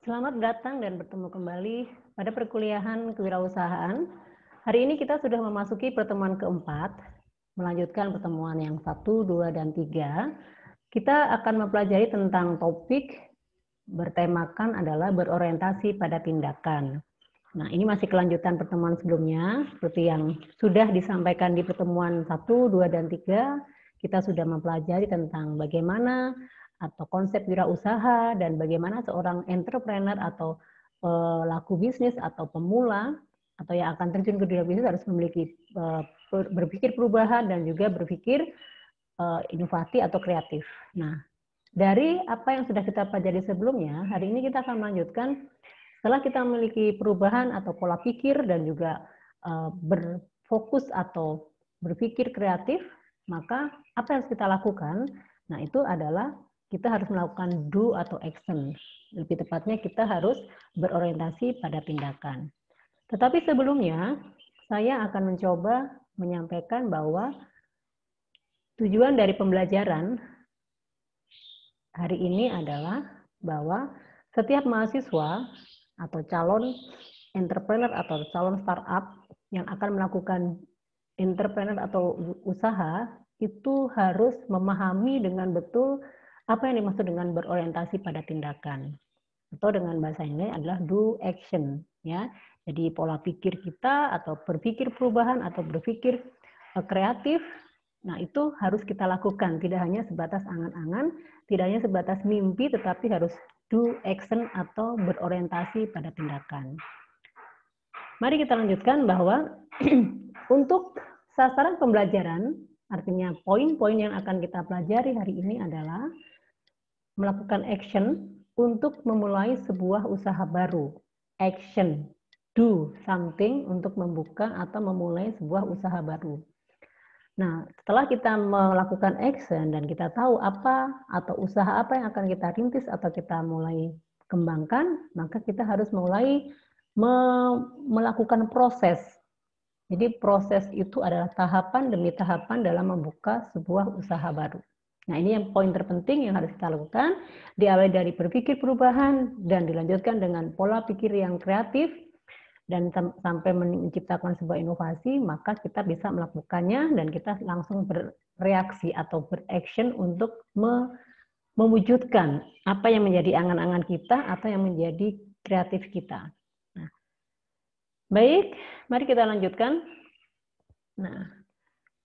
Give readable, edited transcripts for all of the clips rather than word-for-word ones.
Selamat datang dan bertemu kembali pada perkuliahan kewirausahaan. Hari ini kita sudah memasuki pertemuan keempat, melanjutkan pertemuan yang 1, 2, dan 3. Kita akan mempelajari tentang topik bertemakan adalah berorientasi pada tindakan. Nah, ini masih kelanjutan pertemuan sebelumnya, seperti yang sudah disampaikan di pertemuan 1, 2, dan 3, kita sudah mempelajari tentang bagaimana atau konsep wirausaha dan bagaimana seorang entrepreneur atau pelaku bisnis atau pemula atau yang akan terjun ke dunia bisnis harus memiliki berpikir perubahan dan juga berpikir inovasi atau kreatif. Nah, dari apa yang sudah kita pelajari sebelumnya, hari ini kita akan melanjutkan setelah kita memiliki perubahan atau pola pikir dan juga berfokus atau berpikir kreatif, maka apa yang harus kita lakukan? Nah, itu adalah kita harus melakukan do atau action. Lebih tepatnya kita harus berorientasi pada tindakan. Tetapi sebelumnya, saya akan mencoba menyampaikan bahwa tujuan dari pembelajaran hari ini adalah bahwa setiap mahasiswa atau calon entrepreneur atau calon startup yang akan melakukan entrepreneur atau usaha itu harus memahami dengan betul apa yang dimaksud dengan berorientasi pada tindakan, atau dengan bahasa Inggris adalah do action, ya. Jadi pola pikir kita atau berpikir perubahan atau berpikir kreatif, nah itu harus kita lakukan, tidak hanya sebatas angan-angan, tidak hanya sebatas mimpi, tetapi harus do action atau berorientasi pada tindakan. Mari kita lanjutkan bahwa untuk sasaran pembelajaran, artinya poin-poin yang akan kita pelajari hari ini adalah melakukan action untuk memulai sebuah usaha baru. Action, do something untuk membuka atau memulai sebuah usaha baru. Nah, setelah kita melakukan action dan kita tahu apa atau usaha apa yang akan kita rintis atau kita mulai kembangkan, maka kita harus mulai melakukan proses. Jadi proses itu adalah tahapan demi tahapan dalam membuka sebuah usaha baru. Nah, ini yang poin terpenting yang harus kita lakukan, diawali dari berpikir perubahan dan dilanjutkan dengan pola pikir yang kreatif dan sampai menciptakan sebuah inovasi, maka kita bisa melakukannya dan kita langsung bereaksi atau beraction untuk mewujudkan apa yang menjadi angan-angan kita atau yang menjadi kreatif kita. Nah, baik, mari kita lanjutkan. Nah,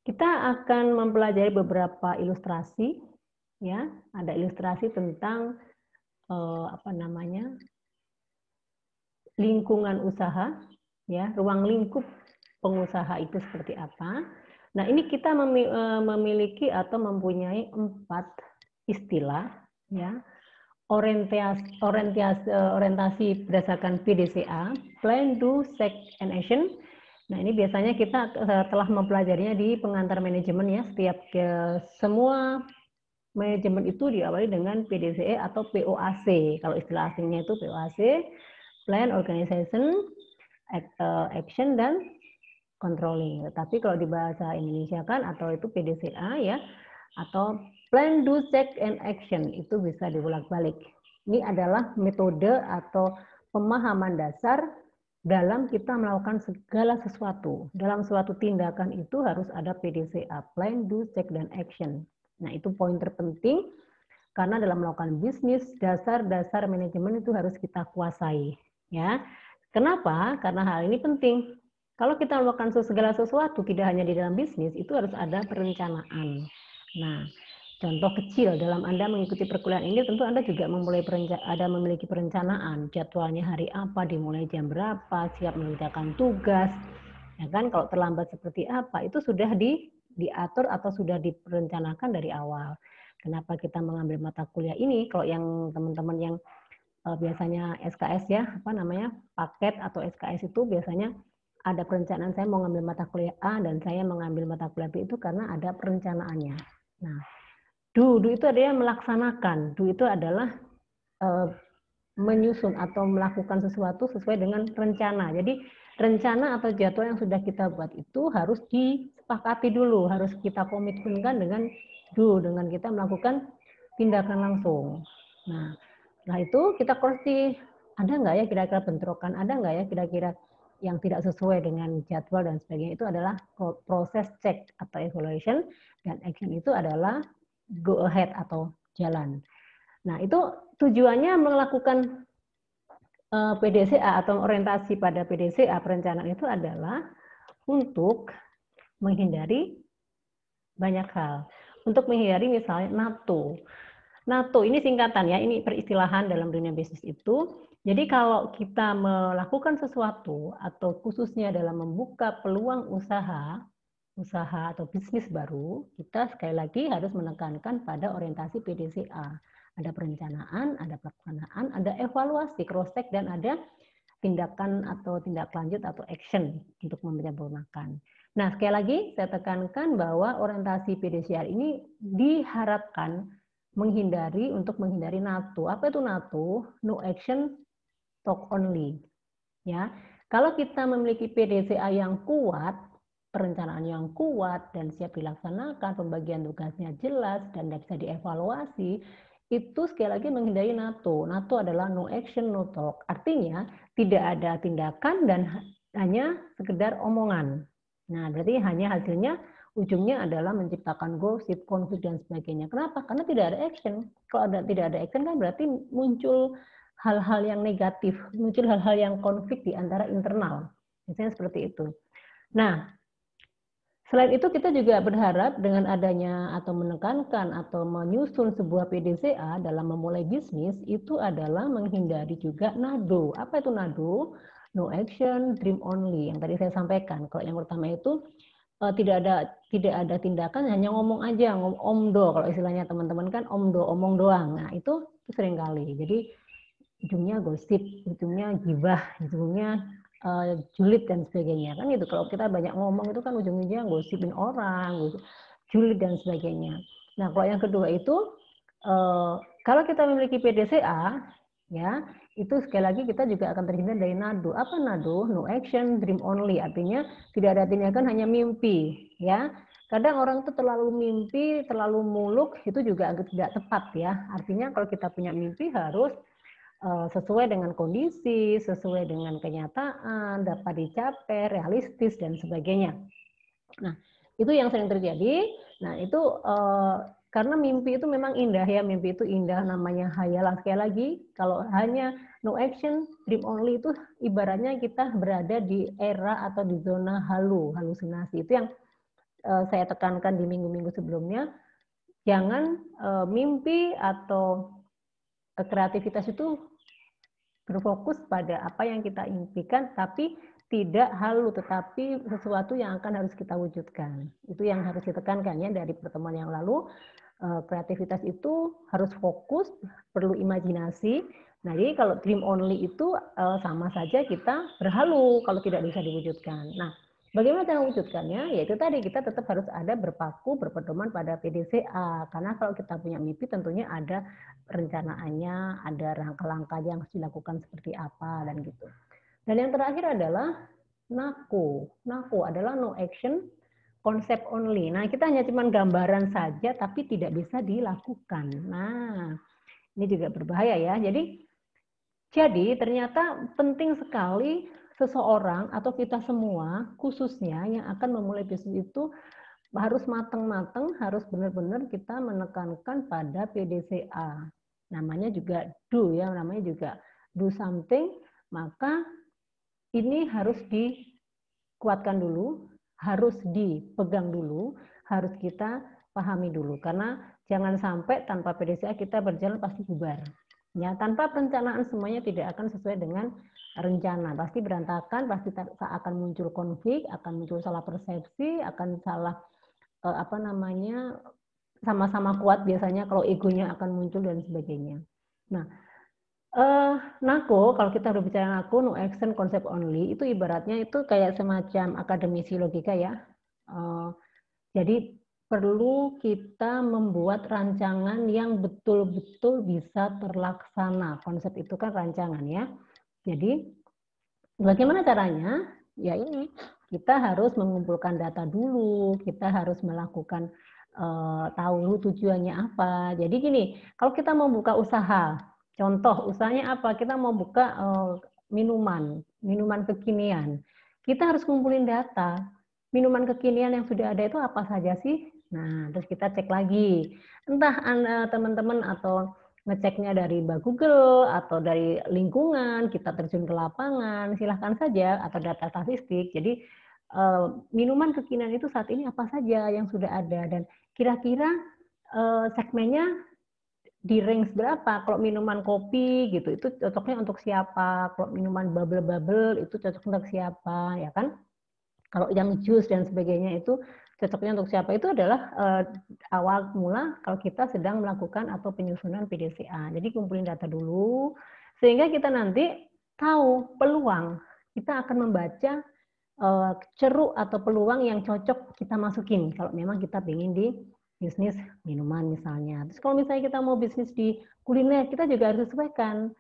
kita akan mempelajari beberapa ilustrasi, ya. Ada ilustrasi tentang lingkungan usaha, ya, ruang lingkup pengusaha itu seperti apa. Nah, ini kita memiliki atau mempunyai 4 istilah, ya. Orientasi berdasarkan PDCA, Plan, Do, Check, and Action. Nah, ini biasanya kita telah mempelajarinya di pengantar manajemen, ya. Semua manajemen itu diawali dengan PDCA atau POAC. Kalau istilah asingnya itu POAC, Plan, Organization, Action, dan Controlling. Tapi kalau di bahasa Indonesia kan atau itu PDCA, ya, atau Plan, Do, Check, and Action, itu bisa dibolak-balik. Ini adalah metode atau pemahaman dasar dalam kita melakukan segala sesuatu. Dalam suatu tindakan itu harus ada PDCA, Plan, Do, Check, dan Action. Nah, itu poin terpenting karena dalam melakukan bisnis, dasar-dasar manajemen itu harus kita kuasai. Ya, kenapa? Karena hal ini penting. Kalau kita melakukan segala sesuatu, tidak hanya di dalam bisnis, itu harus ada perencanaan. Nah, contoh kecil dalam Anda mengikuti perkuliahan ini, tentu Anda juga memiliki perencanaan. Jadwalnya hari apa, dimulai jam berapa, siap mengerjakan tugas. Ya kan, kalau terlambat seperti apa, itu sudah diatur atau sudah diperencanakan dari awal. Kenapa kita mengambil mata kuliah ini? Kalau yang teman-teman yang biasanya SKS, ya, paket atau SKS itu biasanya ada perencanaan, saya mau ngambil mata kuliah A dan saya mengambil mata kuliah B itu karena ada perencanaannya. Nah, do itu adalah melaksanakan, do itu adalah menyusun atau melakukan sesuatu sesuai dengan rencana. Jadi rencana atau jadwal yang sudah kita buat itu harus disepakati dulu, harus kita komitmenkan dengan do, dengan kita melakukan tindakan langsung. Nah, setelah itu kita cross ada nggak ya kira-kira bentrokan, ada nggak ya kira-kira yang tidak sesuai dengan jadwal dan sebagainya. Itu adalah proses cek atau evaluation, dan action itu adalah go ahead atau jalan. Nah, itu tujuannya melakukan PDCA atau orientasi pada PDCA perencanaan itu adalah untuk menghindari banyak hal. Untuk menghindari misalnya NATO. NATO ini singkatan ya, ini peristilahan dalam dunia bisnis itu. Jadi kalau kita melakukan sesuatu atau khususnya dalam membuka peluang usaha atau bisnis baru, kita sekali lagi harus menekankan pada orientasi PDCA. Ada perencanaan, ada pelaksanaan, ada evaluasi, cross check, dan ada tindakan atau tindak lanjut atau action untuk menyempurnakan. Nah, sekali lagi saya tekankan bahwa orientasi PDCA ini diharapkan menghindari NATO. Apa itu NATO? No action, talk only. Ya, kalau kita memiliki PDCA yang kuat, perencanaan yang kuat dan siap dilaksanakan, pembagian tugasnya jelas dan bisa dievaluasi, itu sekali lagi menghindari NATO. NATO adalah no action, no talk. Artinya tidak ada tindakan dan hanya sekedar omongan. Nah, berarti hanya hasilnya ujungnya adalah menciptakan gosip, konflik, dan sebagainya. Kenapa? Karena tidak ada action. Kalau tidak ada action kan berarti muncul hal-hal yang negatif, muncul hal-hal yang konflik di antara internal. Misalnya seperti itu. Nah, selain itu kita juga berharap dengan adanya atau menekankan atau menyusun sebuah PDCA dalam memulai bisnis itu adalah menghindari juga NADO. Apa itu NADO? No action, dream only. Yang tadi saya sampaikan. Kalau yang pertama itu tidak ada tindakan, hanya ngomong aja, omdo kalau istilahnya teman-teman kan omong doang. Nah, itu sering kali. Jadi ujungnya gosip, ujungnya gibah, ujungnya julid dan sebagainya kan itu. Kalau kita banyak ngomong itu kan ujung-ujungnya gosipin orang, julid dan sebagainya. Nah, kalau yang kedua itu kalau kita memiliki PDCA ya, itu sekali lagi kita juga akan terhindar dari NADO. Apa NADO? No action, dream only. Artinya tidak ada tindakan, hanya mimpi ya. Kadang orang itu terlalu mimpi, terlalu muluk, itu juga agak tidak tepat ya. Artinya kalau kita punya mimpi harus sesuai dengan kondisi, sesuai dengan kenyataan, dapat dicapai, realistis, dan sebagainya. Nah, itu yang sering terjadi. Nah, itu karena mimpi itu memang indah ya, mimpi itu indah, namanya hayalan. Sekali lagi, kalau hanya no action, dream only itu ibaratnya kita berada di era atau di zona halusinasi. Itu yang saya tekankan di minggu-minggu sebelumnya. Jangan mimpi atau kreativitas itu berfokus pada apa yang kita impikan, tapi tidak halu, tetapi sesuatu yang akan harus kita wujudkan. Itu yang harus ditekankan ya dari pertemuan yang lalu. Kreativitas itu harus fokus, perlu imajinasi. Nah, jadi kalau dream only itu sama saja kita berhalu kalau tidak bisa diwujudkan. Nah, bagaimana cara mewujudkannya? Yaitu tadi kita tetap harus ada berpedoman pada PDCA. Karena kalau kita punya mimpi tentunya ada perencanaannya, ada langkah-langkah yang harus dilakukan seperti apa dan gitu. Dan yang terakhir adalah NAKO. NAKO adalah no action, concept only. Nah, kita hanya cuma gambaran saja tapi tidak bisa dilakukan. Nah, ini juga berbahaya ya. Jadi ternyata penting sekali seseorang atau kita semua khususnya yang akan memulai bisnis itu harus matang-matang, harus benar-benar kita menekankan pada PDCA. Namanya juga do ya, namanya juga do something, maka ini harus dikuatkan dulu, harus dipegang dulu, harus kita pahami dulu. Karena jangan sampai tanpa PDCA kita berjalan pasti bubar. Ya, tanpa perencanaan semuanya tidak akan sesuai dengan rencana. Pasti berantakan, pasti akan muncul konflik, akan muncul salah persepsi, akan salah sama-sama kuat biasanya kalau egonya akan muncul dan sebagainya. Nah, NAKO, kalau kita berbicara NAKO, no action, concept only, itu ibaratnya itu kayak semacam akademisi logika ya. Jadi perlu kita membuat rancangan yang betul-betul bisa terlaksana. Konsep itu kan rancangan ya. Jadi bagaimana caranya? Ya ini, kita harus mengumpulkan data dulu, kita harus melakukan tahu tujuannya apa. Jadi gini, kalau kita mau buka usaha, Contoh, usahanya apa? Kita mau buka minuman kekinian. Kita harus kumpulin data. Minuman kekinian yang sudah ada itu apa saja sih? Nah, terus kita cek lagi. Entah teman-teman atau ngeceknya dari Google atau dari lingkungan, kita terjun ke lapangan, silahkan saja, atau data statistik. Jadi minuman kekinian itu saat ini apa saja yang sudah ada, dan kira-kira segmennya di range berapa. Kalau minuman kopi gitu, itu cocoknya untuk siapa. Kalau minuman bubble-bubble itu cocok untuk siapa, ya kan? Kalau yang jus dan sebagainya itu cocoknya untuk siapa, itu adalah awal mula kalau kita sedang melakukan atau penyusunan PDCA. Jadi kumpulin data dulu, sehingga kita nanti tahu peluang. Kita akan membaca ceruk atau peluang yang cocok kita masukin kalau memang kita ingin di bisnis minuman misalnya. Terus kalau misalnya kita mau bisnis di kuliner, kita juga harus sesuaikan.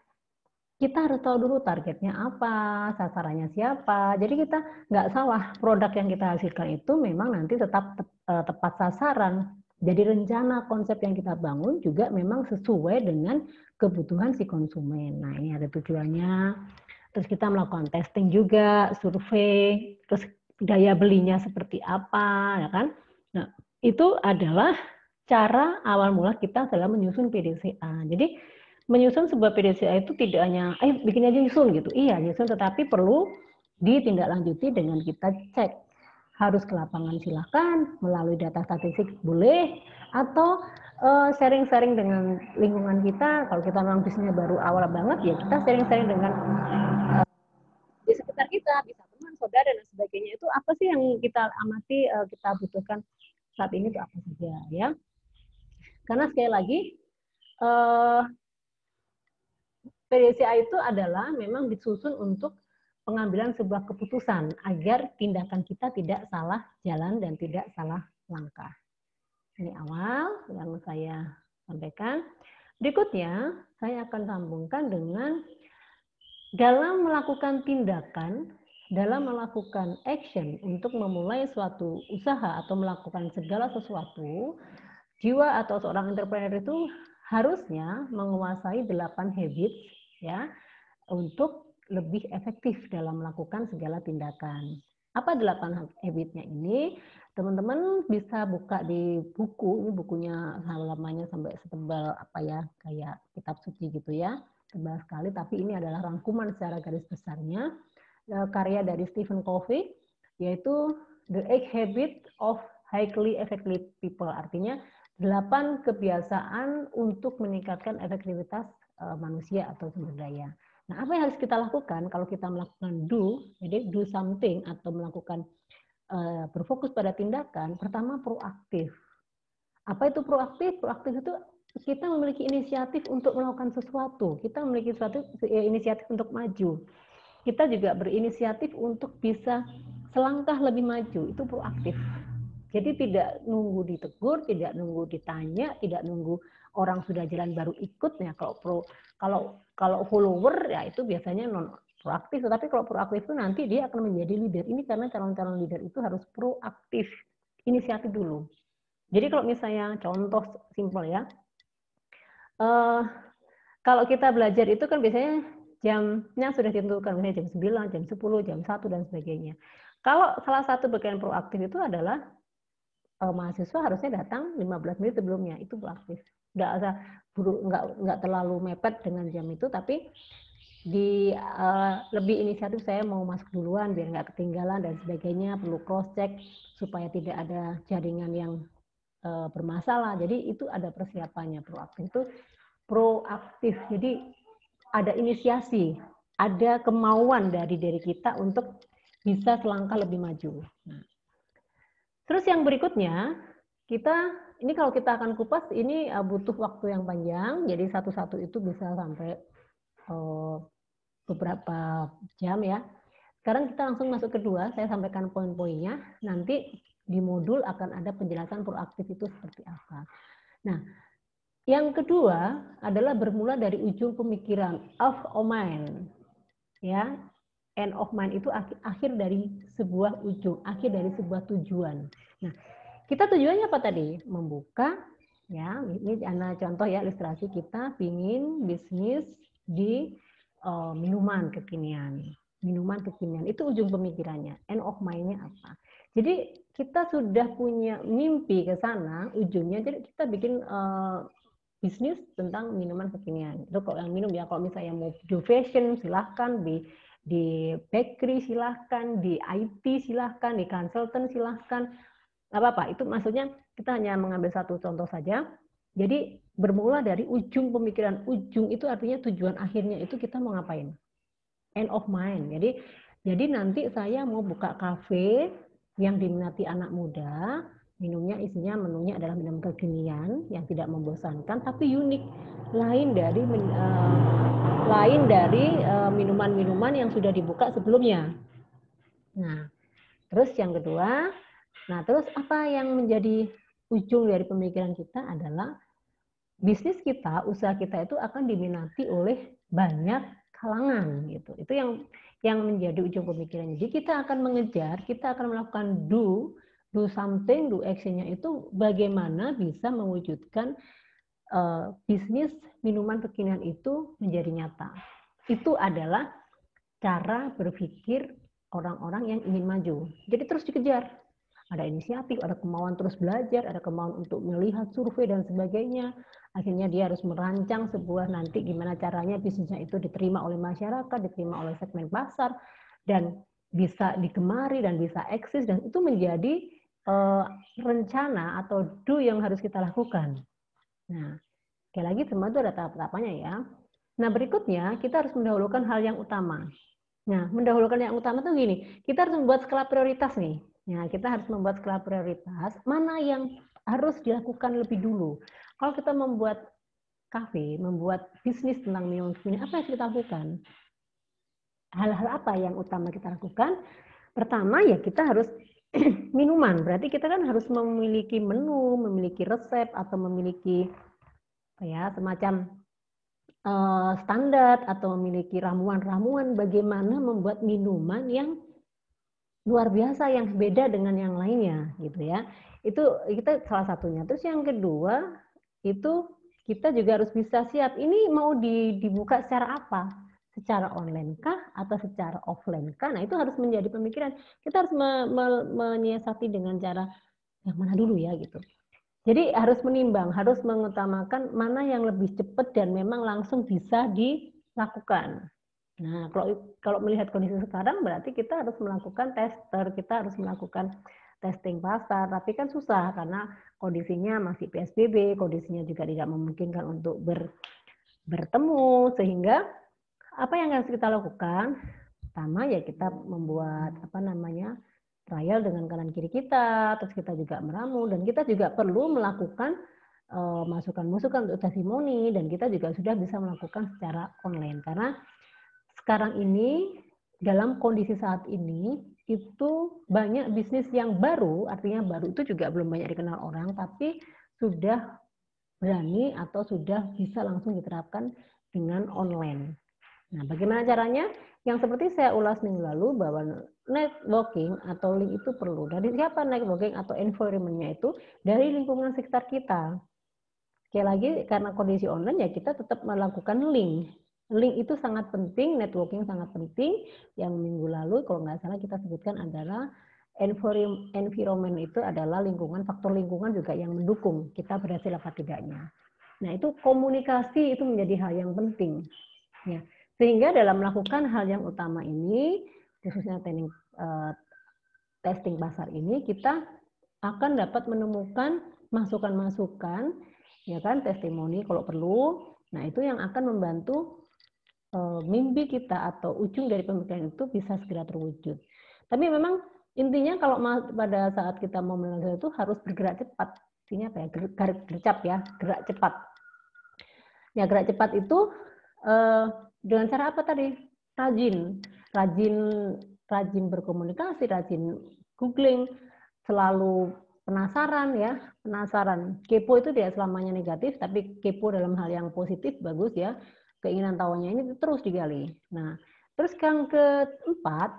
Kita harus tahu dulu targetnya apa, sasarannya siapa. Jadi kita nggak salah, produk yang kita hasilkan itu memang nanti tetap tepat sasaran. Jadi rencana konsep yang kita bangun juga memang sesuai dengan kebutuhan si konsumen. Nah, ini ada tujuannya. Terus kita melakukan testing juga, survei, terus daya belinya seperti apa, ya kan? Nah, itu adalah cara awal mula kita dalam menyusun PDCA. Jadi menyusun sebuah PDCA itu tidak hanya, bikin aja nyusun gitu. Iya, nyusun, tetapi perlu ditindaklanjuti dengan kita cek. Harus ke lapangan silakan, melalui data statistik boleh, atau sharing-sharing dengan lingkungan kita. Kalau kita memang bisnisnya baru awal banget, ya kita sharing-sharing dengan di sekitar kita, bisa teman, saudara, dan sebagainya. Itu apa sih yang kita amati, kita butuhkan saat ini, itu apa saja, ya. Karena sekali lagi, PDCA itu adalah memang disusun untuk pengambilan sebuah keputusan agar tindakan kita tidak salah jalan dan tidak salah langkah. Ini awal yang saya sampaikan. Berikutnya, saya akan sambungkan dengan dalam melakukan tindakan, dalam melakukan action untuk memulai suatu usaha atau melakukan segala sesuatu, jiwa atau seorang entrepreneur itu harusnya menguasai 8 habits, ya, untuk lebih efektif dalam melakukan segala tindakan. Apa 8 habitnya ini? Teman-teman bisa buka di buku, ini bukunya halamannya sampai setebal apa ya, kayak kitab suci gitu ya, tebal sekali, tapi ini adalah rangkuman secara garis besarnya, karya dari Stephen Covey, yaitu The 8 Habits of Highly Effective People, artinya 8 kebiasaan untuk meningkatkan efektivitas manusia atau sumber daya. Nah, apa yang harus kita lakukan kalau kita melakukan jadi do something atau melakukan berfokus pada tindakan? Pertama, proaktif. Apa itu proaktif? Proaktif itu kita memiliki inisiatif untuk melakukan sesuatu. Kita memiliki inisiatif untuk maju. Kita juga berinisiatif untuk bisa selangkah lebih maju. Itu proaktif. Jadi tidak nunggu ditegur, tidak nunggu ditanya, tidak nunggu orang sudah jalan baru ikut ya. Kalau follower ya itu biasanya non proaktif, tetapi kalau proaktif itu nanti dia akan menjadi leader. Ini karena calon-calon leader itu harus proaktif, inisiatif dulu. Jadi kalau misalnya contoh simpel ya, kalau kita belajar itu kan biasanya jamnya sudah ditentukan, misalnya jam 9, jam 10, jam 1, dan sebagainya. Kalau salah satu bagian proaktif itu adalah mahasiswa harusnya datang 15 menit sebelumnya, itu proaktif. Nggak terlalu mepet dengan jam itu, tapi lebih inisiatif, saya mau masuk duluan biar nggak ketinggalan dan sebagainya, perlu cross check supaya tidak ada jaringan yang bermasalah. Jadi itu ada persiapannya. Proaktif itu proaktif. Jadi ada inisiasi, ada kemauan dari diri kita untuk bisa selangkah lebih maju. Nah, terus yang berikutnya, ini kalau kita akan kupas, ini butuh waktu yang panjang, jadi satu-satu itu bisa sampai beberapa jam ya. Sekarang kita langsung masuk kedua, saya sampaikan poin-poinnya, nanti di modul akan ada penjelasan proaktif itu seperti apa. Nah, yang kedua adalah bermula dari ujung pemikiran, of mind. Ya, end of mind itu akhir dari sebuah ujung, akhir dari sebuah tujuan. Nah, kita tujuannya apa tadi? Membuka Ya, ini contoh ya ilustrasi kita pingin bisnis di minuman kekinian. Minuman kekinian itu ujung pemikirannya, end of mind-nya apa. Jadi kita sudah punya mimpi ke sana, ujungnya jadi kita bikin bisnis tentang minuman kekinian. Itu kalau yang minum ya, kalau misalnya mau do fashion silahkan, di bakery silahkan, di IT silahkan, di consultant silahkan, nggak apa-apa. Itu maksudnya kita hanya mengambil satu contoh saja. Jadi bermula dari ujung pemikiran. Ujung itu artinya tujuan akhirnya itu kita mau ngapain. End of mind. Jadi nanti saya mau buka kafe yang diminati anak muda. Minumnya isinya menunya adalah minum kekinian yang tidak membosankan tapi unik. Lain dari minuman-minuman yang sudah dibuka sebelumnya. Nah, terus yang kedua, terus apa yang menjadi ujung dari pemikiran kita adalah bisnis kita, usaha kita itu akan diminati oleh banyak kalangan gitu. Itu yang menjadi ujung pemikiran. Jadi kita akan mengejar, kita akan melakukan do something, do action-nya itu bagaimana bisa mewujudkan bisnis minuman kekinian itu menjadi nyata. Itu adalah cara berpikir orang-orang yang ingin maju. Jadi terus dikejar. Ada inisiatif, ada kemauan terus belajar, ada kemauan untuk melihat survei dan sebagainya. Akhirnya dia harus merancang sebuah nanti gimana caranya bisnisnya itu diterima oleh masyarakat, diterima oleh segmen pasar, dan bisa digemari dan bisa eksis, dan itu menjadi rencana atau do yang harus kita lakukan. Nah, sekali lagi semua itu ada tahap-tahapannya ya. Nah, berikutnya kita harus mendahulukan hal yang utama. Nah, mendahulukan yang utama tuh gini, kita harus membuat skala prioritas nih. Nah, kita harus membuat skala prioritas, mana yang harus dilakukan lebih dulu. Kalau kita membuat kafe, membuat bisnis tentang minuman kekinian, apa yang kita lakukan? Hal-hal apa yang utama kita lakukan? Pertama ya kita harus minuman, berarti kita kan harus memiliki menu, memiliki resep, atau memiliki semacam standar atau memiliki ramuan-ramuan bagaimana membuat minuman yang luar biasa, yang beda dengan yang lainnya gitu ya. Itu kita salah satunya. Terus yang kedua itu kita juga harus bisa siap ini mau dibuka secara apa? Secara online kah atau secara offline kah? Nah, itu harus menjadi pemikiran. Kita harus menyiasati dengan cara yang mana dulu ya gitu. Jadi harus menimbang, harus mengutamakan mana yang lebih cepat dan memang langsung bisa dilakukan. Nah, kalau melihat kondisi sekarang berarti kita harus melakukan tester, kita harus melakukan testing pasar, tapi kan susah karena kondisinya masih PSBB, kondisinya juga tidak memungkinkan untuk bertemu, sehingga apa yang harus kita lakukan? Pertama ya kita membuat trial dengan kanan kiri kita, terus kita juga meramu, dan kita juga perlu melakukan masukan-masukan untuk testimoni, dan kita juga sudah bisa melakukan secara online karena sekarang ini dalam kondisi saat ini itu banyak bisnis yang baru, artinya baru itu juga belum banyak dikenal orang, tapi sudah berani atau sudah bisa langsung diterapkan dengan online. Nah, bagaimana caranya? Yang seperti saya ulas minggu lalu bahwa networking atau link itu perlu. Dari siapa networking atau environment-nya itu? Dari lingkungan sekitar kita. Sekali lagi, karena kondisi online ya kita tetap melakukan link. Link itu sangat penting, networking sangat penting. Yang minggu lalu kalau nggak salah kita sebutkan adalah environment itu adalah lingkungan, faktor lingkungan juga yang mendukung kita berhasil apa tidaknya. Nah, itu komunikasi itu menjadi hal yang penting. Ya. Sehingga dalam melakukan hal yang utama ini, khususnya testing pasar ini, kita akan dapat menemukan masukan-masukan, ya kan, testimoni kalau perlu. Nah, itu yang akan membantu mimpi kita atau ujung dari pemikiran itu bisa segera terwujud. Tapi memang intinya kalau pada saat kita mau melakukan itu harus bergerak cepat. Intinya apa ya? Gercap ya, gerak cepat. Ya, gerak cepat itu dengan cara apa tadi? Rajin berkomunikasi, rajin googling, selalu penasaran ya, penasaran. Kepo itu tidak selamanya negatif, tapi kepo dalam hal yang positif bagus ya. Keinginan tahunya ini terus digali. Nah, terus yang keempat,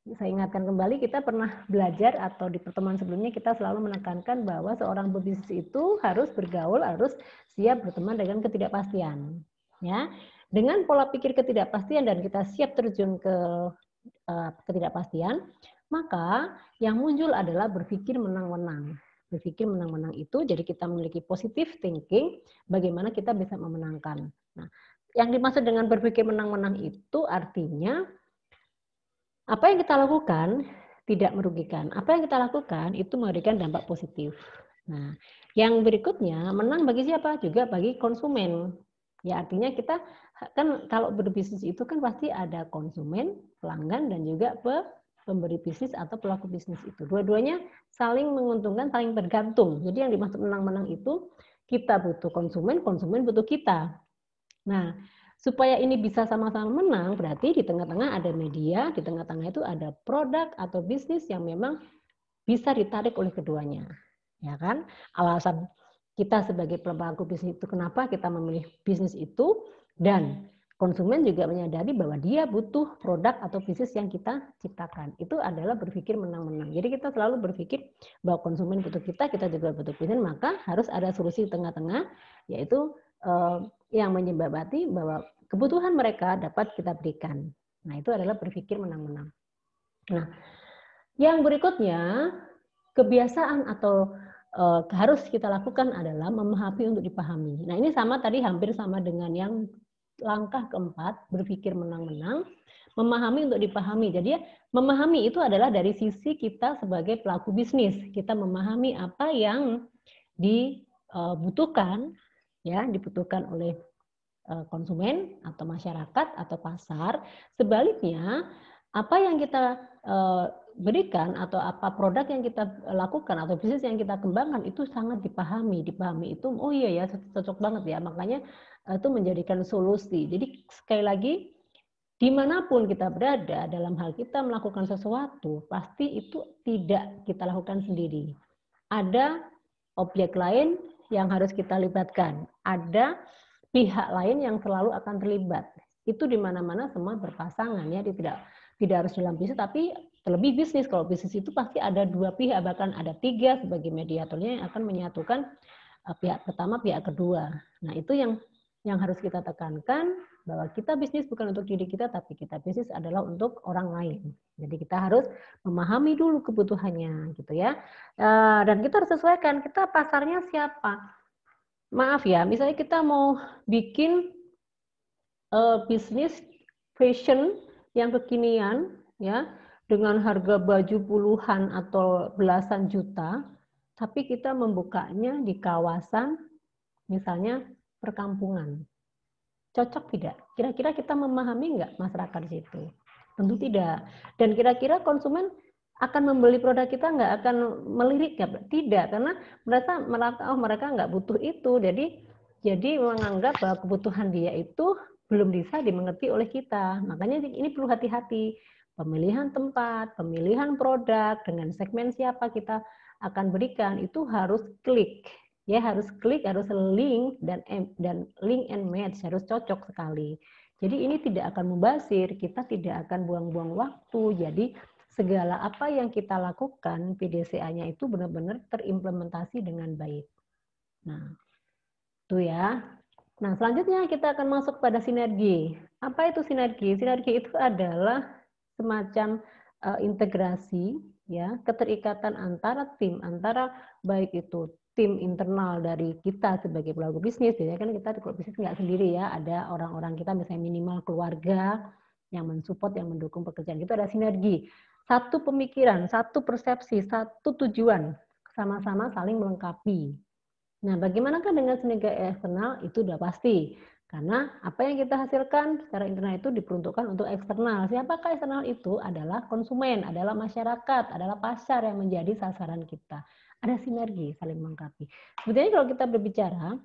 Saya ingatkan kembali, kita pernah belajar atau di pertemuan sebelumnya kita selalu menekankan bahwa seorang pebisnis itu harus bergaul, harus siap berteman dengan ketidakpastian. Ya, dengan pola pikir ketidakpastian dan kita siap terjun ke ketidakpastian, maka yang muncul adalah berpikir menang-menang. Berpikir menang-menang itu jadi kita memiliki positive thinking, bagaimana kita bisa memenangkan. Nah, yang dimaksud dengan berpikir menang-menang itu artinya apa yang kita lakukan tidak merugikan. Apa yang kita lakukan itu memberikan dampak positif. Nah, yang berikutnya menang bagi siapa? Juga bagi konsumen. Ya, artinya kita kan kalau berbisnis itu kan pasti ada konsumen, pelanggan dan juga pemberi bisnis atau pelaku bisnis itu. Dua-duanya saling menguntungkan, saling bergantung. Jadi yang dimaksud menang-menang itu kita butuh konsumen, konsumen butuh kita. Nah, supaya ini bisa sama-sama menang, berarti di tengah-tengah ada media, di tengah-tengah itu ada produk atau bisnis yang memang bisa ditarik oleh keduanya. Ya kan? Alasan kita sebagai pelaku bisnis itu kenapa kita memilih bisnis itu, dan konsumen juga menyadari bahwa dia butuh produk atau bisnis yang kita ciptakan. Itu adalah berpikir menang-menang. Jadi kita selalu berpikir bahwa konsumen butuh kita juga butuh bisnis, maka harus ada solusi di tengah-tengah, yaitu yang menyebabkan bahwa kebutuhan mereka dapat kita berikan. Nah, itu adalah berpikir menang-menang. Nah, yang berikutnya, kebiasaan atau harus kita lakukan adalah memahami untuk dipahami. Nah, ini sama tadi, hampir sama dengan yang langkah keempat, berpikir menang-menang, memahami untuk dipahami. Jadi memahami itu adalah dari sisi kita sebagai pelaku bisnis. Kita memahami apa yang dibutuhkan, ya, dibutuhkan oleh konsumen atau masyarakat atau pasar. Sebaliknya, apa yang kita berikan atau apa produk yang kita lakukan atau bisnis yang kita kembangkan itu sangat dipahami. Dipahami itu, oh iya ya, cocok banget ya, makanya itu menjadikan solusi. Jadi sekali lagi, dimanapun kita berada dalam hal kita melakukan sesuatu, pasti itu tidak kita lakukan sendiri. Ada objek lain yang harus kita libatkan. Ada pihak lain yang selalu akan terlibat. Itu di mana-mana semua berpasangan ya, tidak harus dalam bisnis, tapi terlebih bisnis. Kalau bisnis itu pasti ada dua pihak, bahkan ada tiga sebagai mediatornya yang akan menyatukan pihak pertama, pihak kedua. Nah, itu yang harus kita tekankan, bahwa kita bisnis bukan untuk diri kita, tapi kita bisnis adalah untuk orang lain. Jadi kita harus memahami dulu kebutuhannya, gitu ya. Dan kita harus sesuaikan, kita pasarnya siapa. Maaf ya, misalnya kita mau bikin bisnis fashion yang kekinian, ya, dengan harga baju puluhan atau belasan juta, tapi kita membukanya di kawasan, misalnya perkampungan. Cocok tidak? Kira-kira kita memahami nggak masyarakat di situ? Tentu tidak. Dan kira-kira konsumen akan membeli produk kita nggak, akan melirik nggak? Tidak, karena mereka nggak butuh itu. Jadi menganggap bahwa kebutuhan dia itu belum bisa dimengerti oleh kita. Makanya ini perlu hati-hati. Pemilihan tempat, pemilihan produk, dengan segmen siapa kita akan berikan, itu harus klik. Ya, harus klik, harus link, dan link and match, harus cocok sekali. Jadi ini tidak akan mubazir, kita tidak akan buang-buang waktu. Jadi segala apa yang kita lakukan, PDCA-nya itu benar-benar terimplementasi dengan baik. Nah, itu ya. Nah, selanjutnya kita akan masuk pada sinergi. Apa itu sinergi? Sinergi itu adalah semacam integrasi, ya, keterikatan antara tim, antara baik itu tim internal dari kita sebagai pelaku bisnis. Biasanya kan kita di pelaku bisnis nggak sendiri ya, ada orang-orang kita misalnya minimal keluarga yang mensupport, yang mendukung pekerjaan. Itu ada sinergi. Satu pemikiran, satu persepsi, satu tujuan, sama-sama saling melengkapi. Nah, bagaimanakah dengan sinergi eksternal? Itu udah pasti. Karena apa yang kita hasilkan secara internal itu diperuntukkan untuk eksternal. Siapakah eksternal itu? Adalah konsumen, adalah masyarakat, adalah pasar yang menjadi sasaran kita. Ada sinergi, saling melengkapi. Sebetulnya kalau kita berbicara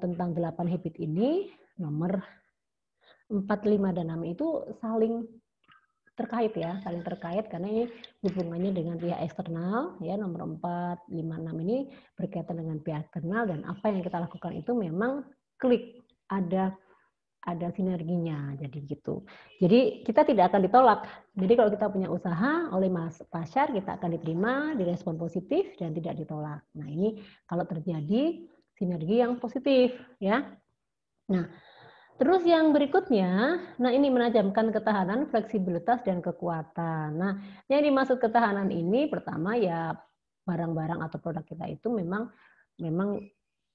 tentang 8 habit ini, nomor 4, 5, dan 6 itu saling terkait ya, saling terkait karena ini hubungannya dengan pihak eksternal ya. Nomor 4, 5, 6 ini berkaitan dengan pihak eksternal, dan apa yang kita lakukan itu memang klik, ada ada sinerginya, jadi gitu. Jadi kita tidak akan ditolak. Jadi kalau kita punya usaha oleh pasar, kita akan diterima, direspon positif dan tidak ditolak. Nah ini kalau terjadi sinergi yang positif, ya. Nah terus yang berikutnya, nah ini menajamkan ketahanan, fleksibilitas dan kekuatan. Nah yang dimaksud ketahanan ini pertama ya barang-barang atau produk kita itu memang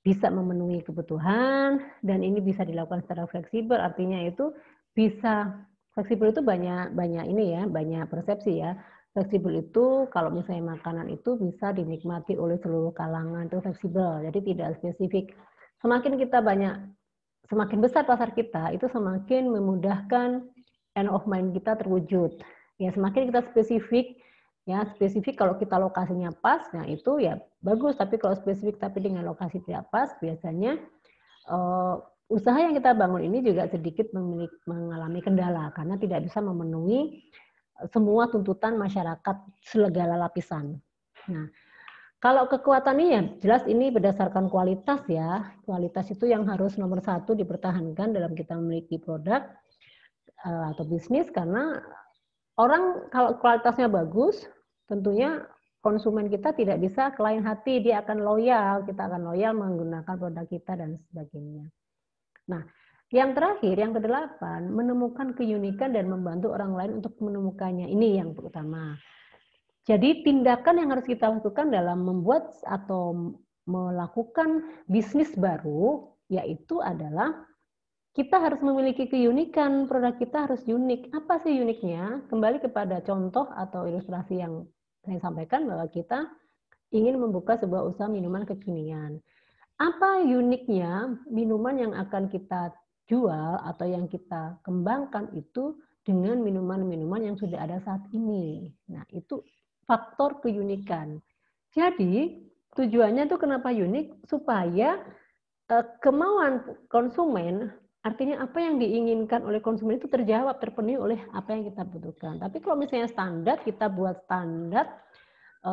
bisa memenuhi kebutuhan dan ini bisa dilakukan secara fleksibel, artinya itu bisa fleksibel itu banyak ini ya, banyak persepsi ya. Fleksibel itu kalau misalnya makanan itu bisa dinikmati oleh seluruh kalangan, itu fleksibel. Jadi tidak spesifik. Semakin kita semakin besar pasar kita, itu semakin memudahkan end of mind kita terwujud. Ya, semakin kita spesifik, ya spesifik kalau kita lokasinya pas, nah itu ya bagus. Tapi kalau spesifik tapi dengan lokasi tidak pas, biasanya usaha yang kita bangun ini juga sedikit mengalami kendala karena tidak bisa memenuhi semua tuntutan masyarakat segala lapisan. Nah, kalau kekuatan ini ya jelas ini berdasarkan kualitas ya. Kualitas itu yang harus nomor satu dipertahankan dalam kita memiliki produk atau bisnis karena orang kalau kualitasnya bagus, tentunya konsumen kita tidak bisa ke lain hati, dia akan loyal, kita akan loyal menggunakan produk kita dan sebagainya. Nah, yang terakhir, yang kedelapan, menemukan keunikan dan membantu orang lain untuk menemukannya. Ini yang pertama. Jadi tindakan yang harus kita lakukan dalam membuat atau melakukan bisnis baru, yaitu adalah kita harus memiliki keunikan, produk kita harus unik. Apa sih uniknya? Kembali kepada contoh atau ilustrasi yang saya sampaikan bahwa kita ingin membuka sebuah usaha minuman kekinian. Apa uniknya minuman yang akan kita jual atau yang kita kembangkan itu dengan minuman-minuman yang sudah ada saat ini. Nah, itu faktor keunikan. Jadi, tujuannya itu kenapa unik? Supaya kemauan konsumen, artinya apa yang diinginkan oleh konsumen itu terjawab, terpenuhi oleh apa yang kita butuhkan. Tapi kalau misalnya standar, kita buat standar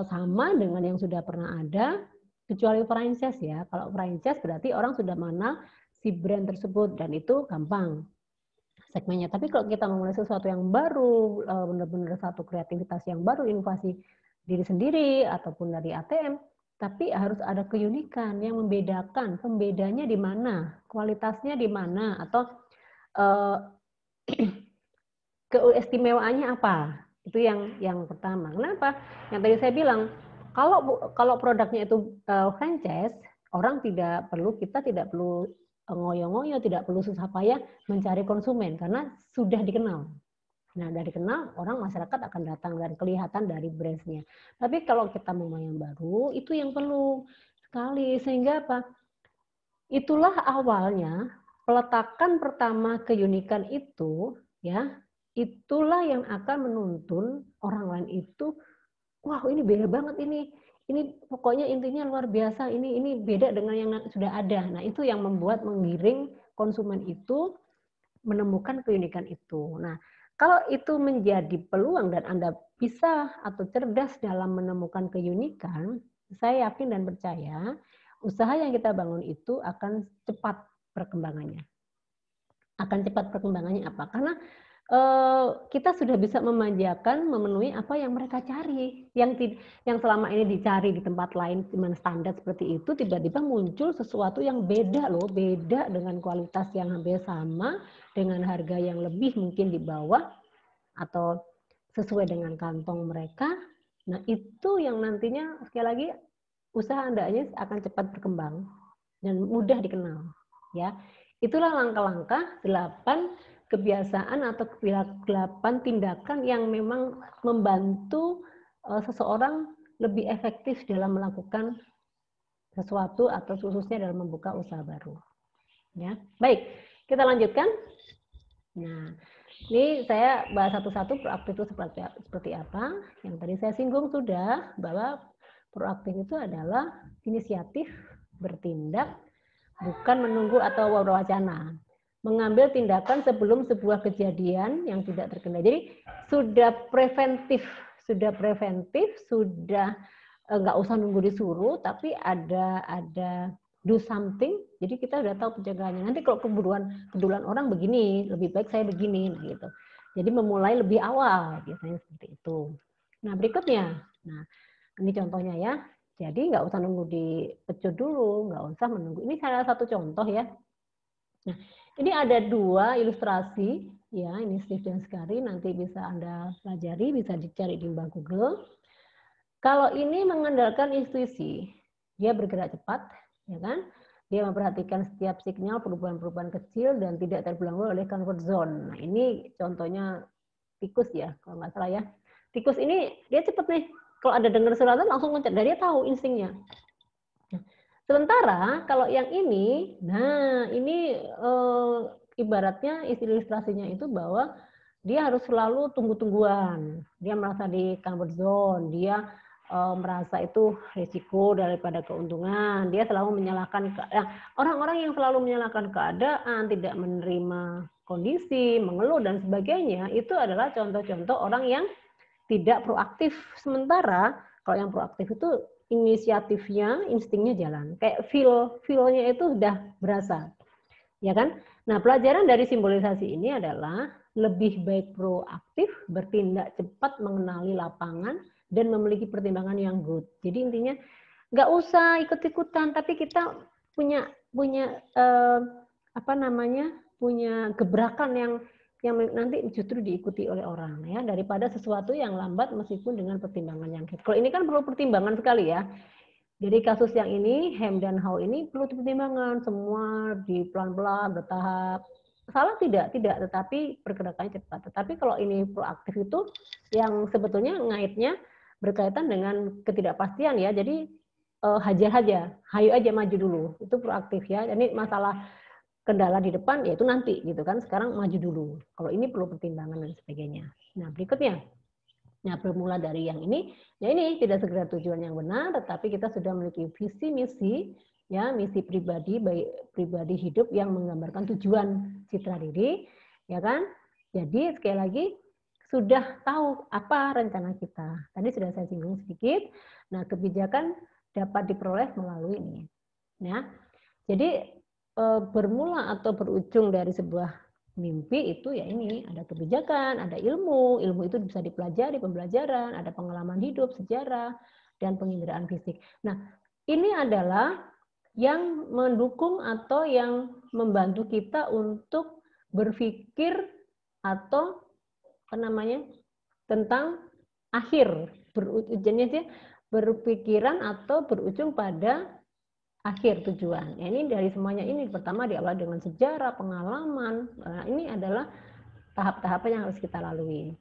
sama dengan yang sudah pernah ada, kecuali franchise ya. Kalau franchise berarti orang sudah mengenal si brand tersebut dan itu gampang segmennya. Tapi kalau kita memulai sesuatu yang baru, benar-benar satu kreativitas yang baru, inovasi diri sendiri ataupun dari ATM, tapi harus ada keunikan yang membedakan. Pembedanya di mana? Kualitasnya di mana? Atau keistimewaannya apa? Itu yang pertama. Kenapa? Yang tadi saya bilang, kalau produknya itu franchise, kita tidak perlu ngoyo-ngoyo, tidak perlu susah payah mencari konsumen karena sudah dikenal. Nah, dari kenal, orang masyarakat akan datang dan kelihatan dari brandnya. Tapi kalau kita mau yang baru, itu yang perlu sekali. Sehingga apa? Itulah awalnya peletakan pertama keunikan itu, ya, itulah yang akan menuntun orang lain itu, wah ini beda banget ini pokoknya intinya luar biasa, ini beda dengan yang sudah ada. Nah itu yang membuat menggiring konsumen itu menemukan keunikan itu. Nah kalau itu menjadi peluang dan Anda bisa atau cerdas dalam menemukan keunikan, saya yakin dan percaya usaha yang kita bangun itu akan cepat perkembangannya. Akan cepat perkembangannya apa? Karena kita sudah bisa memanjakan, memenuhi apa yang mereka cari. Yang selama ini dicari di tempat lain cuma standar seperti itu, tiba-tiba muncul sesuatu yang beda loh, beda dengan kualitas yang hampir sama, dengan harga yang lebih mungkin di bawah, atau sesuai dengan kantong mereka. Nah itu yang nantinya sekali lagi usaha Anda akan cepat berkembang dan mudah dikenal. Ya, itulah langkah-langkah 8 kebiasaan atau 8 tindakan yang memang membantu seseorang lebih efektif dalam melakukan sesuatu atau khususnya dalam membuka usaha baru. Ya, baik, kita lanjutkan. Nah, ini saya bahas satu-satu proaktif itu seperti apa. Yang tadi saya singgung sudah bahwa proaktif itu adalah inisiatif, bertindak, bukan menunggu atau berwacana. Mengambil tindakan sebelum sebuah kejadian yang tidak terkendali. Jadi sudah preventif, sudah nggak usah nunggu disuruh, tapi ada do something, jadi kita udah tahu pencegahannya. Nanti kalau kebetulan orang begini, lebih baik saya begini, nah gitu. Jadi memulai lebih awal, biasanya seperti itu. Nah berikutnya, nah ini contohnya ya. Jadi nggak usah nunggu dipecut dulu, nggak usah menunggu. Ini salah satu contoh ya. Nah, ini ada 2 ilustrasi ya, ini Steve dan Skari, nanti bisa Anda pelajari, bisa dicari di Mbak Google. Kalau ini mengandalkan intuisi, dia bergerak cepat, ya kan? Dia memperhatikan setiap sinyal perubahan-perubahan kecil dan tidak terbelenggu oleh comfort zone. Nah, ini contohnya tikus ya, kalau nggak salah ya. Tikus ini dia cepat nih, kalau ada dengar suara langsung loncat, dan dia tahu instingnya. Sementara kalau yang ini, nah ini ibaratnya ilustrasinya itu bahwa dia harus selalu tunggu-tungguan. Dia merasa di comfort zone, dia merasa itu risiko daripada keuntungan. Dia selalu menyalahkan orang-orang yang selalu menyalahkan keadaan, tidak menerima kondisi, mengeluh dan sebagainya, itu adalah contoh-contoh orang yang tidak proaktif. Sementara kalau yang proaktif itu inisiatifnya, instingnya jalan. Kayak feel-nya itu sudah berasa. Ya kan? Nah, pelajaran dari simbolisasi ini adalah lebih baik proaktif, bertindak cepat, mengenali lapangan, dan memiliki pertimbangan yang good. Jadi intinya nggak usah ikut-ikutan, tapi kita punya punya gebrakan yang nanti justru diikuti oleh orang ya, daripada sesuatu yang lambat meskipun dengan pertimbangan yang good. Kalau ini kan perlu pertimbangan sekali ya. Jadi kasus yang ini, Hem dan How ini perlu pertimbangan, semua di pelan-pelan, bertahap. Salah tidak, tetapi pergerakannya cepat. Tetapi kalau ini proaktif itu yang sebetulnya ngaitnya berkaitan dengan ketidakpastian ya. Jadi hajar aja, hayu aja maju dulu. Itu proaktif ya. Ini masalah kendala di depan yaitu nanti gitu kan. Sekarang maju dulu. Kalau ini perlu pertimbangan dan sebagainya. Nah, berikutnya. Nah, bermula dari yang ini, ya ini tidak segera tujuan yang benar, tetapi kita sudah memiliki visi misi, ya misi pribadi, baik pribadi hidup yang menggambarkan tujuan citra diri, ya kan? Jadi sekali lagi sudah tahu apa rencana kita. Tadi sudah saya singgung sedikit. Nah, kebijakan dapat diperoleh melalui ini. Ya, jadi bermula atau berujung dari sebuah mimpi itu ya ini, ada kebijakan, ada ilmu itu bisa dipelajari, pembelajaran, ada pengalaman hidup, sejarah, dan penginderaan fisik. Nah, ini adalah yang mendukung atau yang membantu kita untuk berpikir atau tentang akhir, berpikiran atau berujung pada akhir tujuan. Ya, ini dari semuanya ini pertama diawali dengan sejarah, pengalaman. Nah, ini adalah tahap-tahapan yang harus kita lalui.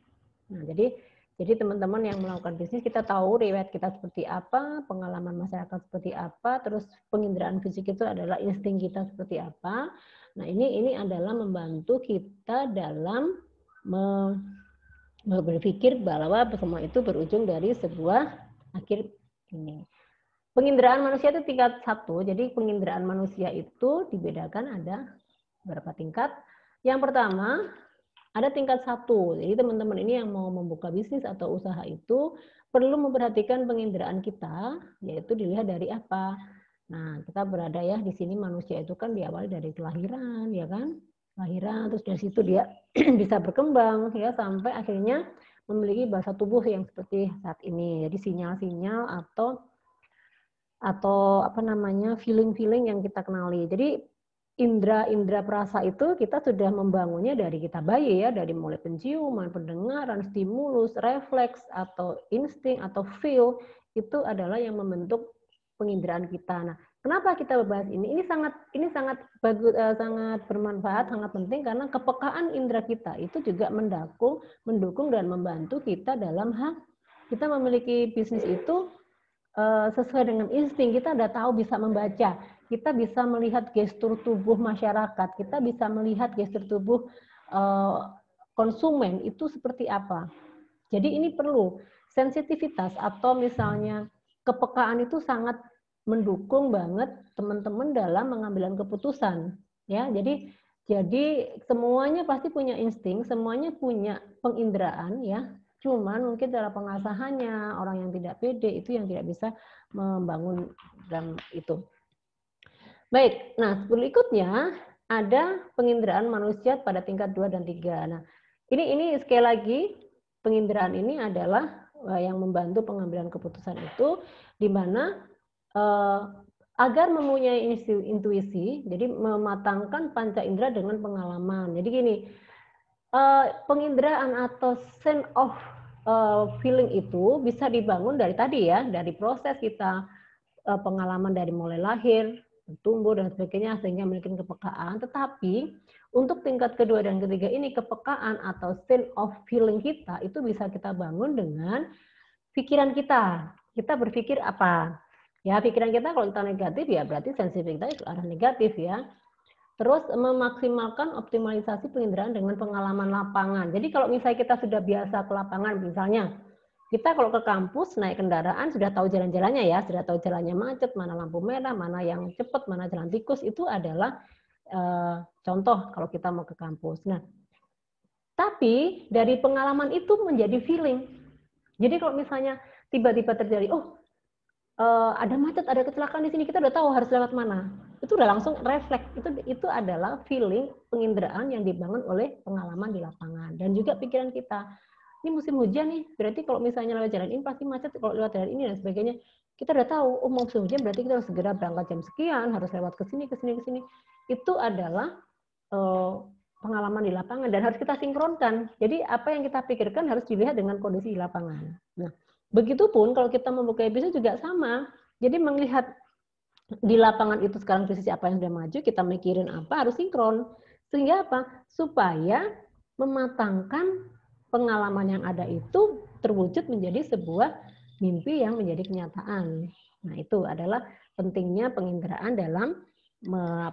Nah, jadi teman-teman yang melakukan bisnis kita tahu riwayat kita seperti apa, pengalaman masyarakat seperti apa, terus penginderaan fisik itu adalah insting kita seperti apa. Nah, ini adalah membantu kita dalam berpikir bahwa semua itu berujung dari sebuah akhir ini. Penginderaan manusia itu tingkat 1. Jadi penginderaan manusia itu dibedakan ada berapa tingkat. Yang pertama ada tingkat 1. Jadi teman-teman ini yang mau membuka bisnis atau usaha itu perlu memperhatikan penginderaan kita, yaitu dilihat dari apa. Nah, kita berada ya di sini manusia itu kan diawali dari kelahiran, ya kan? Kelahiran, terus dari situ dia bisa berkembang ya sampai akhirnya memiliki bahasa tubuh yang seperti saat ini. Jadi sinyal-sinyal atau feeling-feeling yang kita kenali. Jadi indera perasa itu kita sudah membangunnya dari kita bayi ya, dari mulai penciuman, pendengaran, stimulus, refleks atau insting atau feel itu adalah yang membentuk penginderaan kita. Nah, kenapa kita membahas ini? Ini sangat bagus, sangat bermanfaat, sangat penting karena kepekaan indera kita itu juga mendukung dan membantu kita dalam hal kita memiliki bisnis itu sesuai dengan insting. Kita udah tahu bisa membaca, kita bisa melihat gestur tubuh masyarakat, kita bisa melihat gestur tubuh konsumen itu seperti apa. Jadi ini perlu sensitivitas atau misalnya kepekaan itu sangat mendukung banget teman-teman dalam mengambil keputusan. Ya, jadi semuanya pasti punya insting, semuanya punya penginderaan ya. Cuman mungkin dalam pengasahannya orang yang tidak pede itu yang tidak bisa membangun dalam itu. Baik, nah berikutnya ada penginderaan manusia pada tingkat 2 dan 3. Nah, ini sekali lagi penginderaan ini adalah yang membantu pengambilan keputusan itu di mana agar mempunyai intuisi, jadi mematangkan panca indera dengan pengalaman. Jadi gini, penginderaan atau sense of feeling itu bisa dibangun dari tadi ya, dari proses kita pengalaman dari mulai lahir, tumbuh dan sebagainya sehingga memiliki kepekaan. Tetapi untuk tingkat kedua dan ketiga ini kepekaan atau sense of feeling kita itu bisa kita bangun dengan pikiran kita. Kita berpikir apa? Ya, pikiran kita kalau kita negatif ya berarti sensitif kita itu arah negatif ya. Terus memaksimalkan optimalisasi penginderaan dengan pengalaman lapangan. Jadi kalau misalnya kita sudah biasa ke lapangan, misalnya kita kalau ke kampus naik kendaraan sudah tahu jalan-jalannya ya, sudah tahu jalannya macet, mana lampu merah, mana yang cepat, mana jalan tikus, itu adalah contoh kalau kita mau ke kampus. Nah, tapi dari pengalaman itu menjadi feeling. Jadi kalau misalnya tiba-tiba terjadi, ada macet, ada kecelakaan di sini, kita udah tahu harus lewat mana. Itu udah langsung refleks. Itu adalah feeling penginderaan yang dibangun oleh pengalaman di lapangan dan juga pikiran kita. Ini musim hujan nih, berarti kalau misalnya lewat jalan ini pasti macet, kalau lewat jalan ini dan sebagainya. Kita udah tahu, oh musim hujan berarti kita harus segera berangkat jam sekian, harus lewat ke sini, ke sini, ke sini. Itu adalah pengalaman di lapangan dan harus kita sinkronkan. Jadi apa yang kita pikirkan harus dilihat dengan kondisi di lapangan. Nah, begitupun kalau kita membuka bisnis juga sama. Jadi melihat di lapangan itu sekarang bisnis apa yang sudah maju, kita mikirin apa, harus sinkron. Sehingga apa? Supaya mematangkan pengalaman yang ada itu terwujud menjadi sebuah mimpi yang menjadi kenyataan. Nah, itu adalah pentingnya penginderaan dalam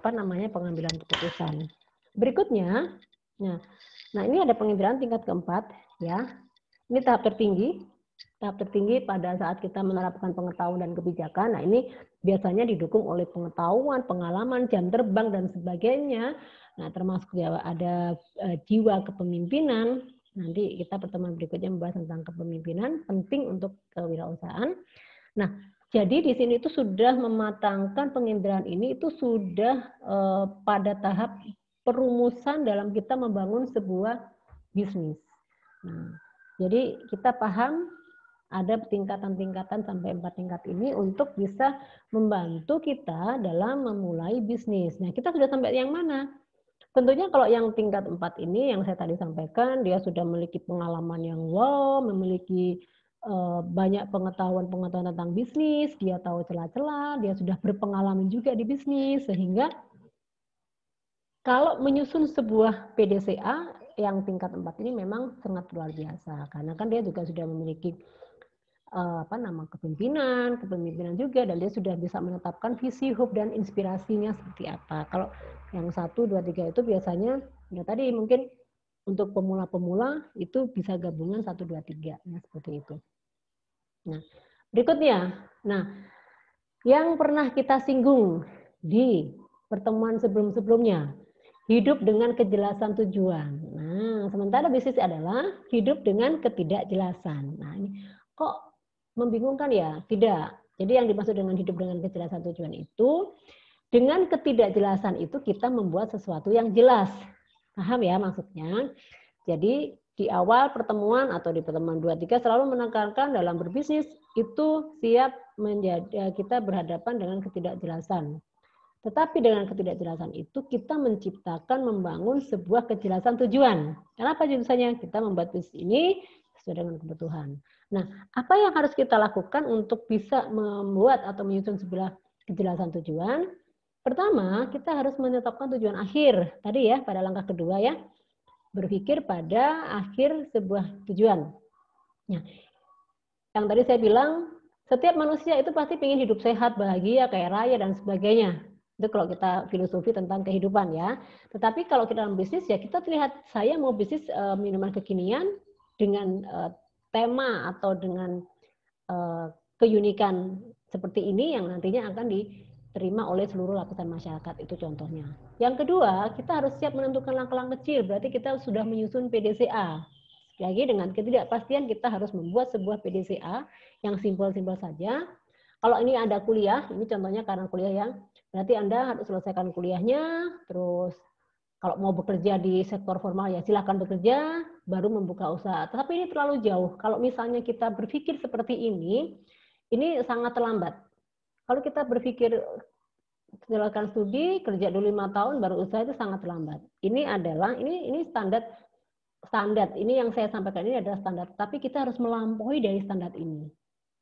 pengambilan keputusan. Berikutnya, nah ini ada penginderaan tingkat keempat ya. Ini tahap tertinggi. Tahap tertinggi pada saat kita menerapkan pengetahuan dan kebijakan. Nah, ini biasanya didukung oleh pengetahuan, pengalaman, jam terbang dan sebagainya. Nah, termasuk ada jiwa kepemimpinan. Nanti kita pertemuan berikutnya membahas tentang kepemimpinan, penting untuk kewirausahaan. Nah, jadi di sini itu sudah mematangkan penginderaan ini itu sudah pada tahap perumusan dalam kita membangun sebuah bisnis. Nah, jadi kita paham ada tingkatan-tingkatan sampai 4 tingkat ini untuk bisa membantu kita dalam memulai bisnis. Nah, kita sudah sampai yang mana? Tentunya kalau yang tingkat 4 ini yang saya tadi sampaikan, dia sudah memiliki pengalaman yang wow, memiliki banyak pengetahuan-pengetahuan tentang bisnis, dia tahu celah-celah, dia sudah berpengalaman juga di bisnis, sehingga kalau menyusun sebuah PDCA yang tingkat 4 ini memang sangat luar biasa, karena kan dia juga sudah memiliki kepemimpinan juga, dan dia sudah bisa menetapkan visi, hope dan inspirasinya seperti apa. Kalau yang 1, 2, 3 itu biasanya ya tadi mungkin untuk pemula-pemula itu bisa gabungan 1, 2, 3 ya seperti itu. Nah, berikutnya, yang pernah kita singgung di pertemuan sebelum-sebelumnya, hidup dengan kejelasan tujuan. Nah, sementara bisnis adalah hidup dengan ketidakjelasan. Nah, ini kok membingungkan ya? Tidak. Jadi yang dimaksud dengan hidup dengan kejelasan tujuan itu, dengan ketidakjelasan itu kita membuat sesuatu yang jelas. Paham ya maksudnya? Jadi di awal pertemuan atau di pertemuan 2-3 selalu menekankan dalam berbisnis itu siap menjadi kita berhadapan dengan ketidakjelasan. Tetapi dengan ketidakjelasan itu kita menciptakan, membangun sebuah kejelasan tujuan. Kenapa jurusannya? Kita membuat bisnis ini sesuai dengan kebutuhan. Nah, apa yang harus kita lakukan untuk bisa membuat atau menyusun sebuah kejelasan tujuan? Pertama, kita harus menetapkan tujuan akhir. Tadi ya, pada langkah kedua ya, berpikir pada akhir sebuah tujuan. Nah, yang tadi saya bilang, setiap manusia itu pasti ingin hidup sehat, bahagia, kaya raya, dan sebagainya. Itu kalau kita filosofi tentang kehidupan ya. Tetapi kalau kita dalam bisnis ya kita lihat, saya mau bisnis minuman kekinian dengan tema atau dengan keunikan seperti ini yang nantinya akan diterima oleh seluruh lapisan masyarakat, itu contohnya. Yang kedua, kita harus siap menentukan langkah-langkah kecil, berarti kita sudah menyusun PDCA. Lagi dengan ketidakpastian kita harus membuat sebuah PDCA yang simpel-simpel saja. Kalau ini ada kuliah, ini contohnya karena kuliah ya, berarti Anda harus selesaikan kuliahnya, terus kalau mau bekerja di sektor formal ya silahkan bekerja, baru membuka usaha. Tapi ini terlalu jauh. Kalau misalnya kita berpikir seperti ini sangat terlambat. Kalau kita berpikir silakan studi, kerja dulu 5 tahun, baru usaha itu sangat terlambat. Ini adalah ini standar. Ini yang saya sampaikan ini adalah standar. Tapi kita harus melampaui dari standar ini.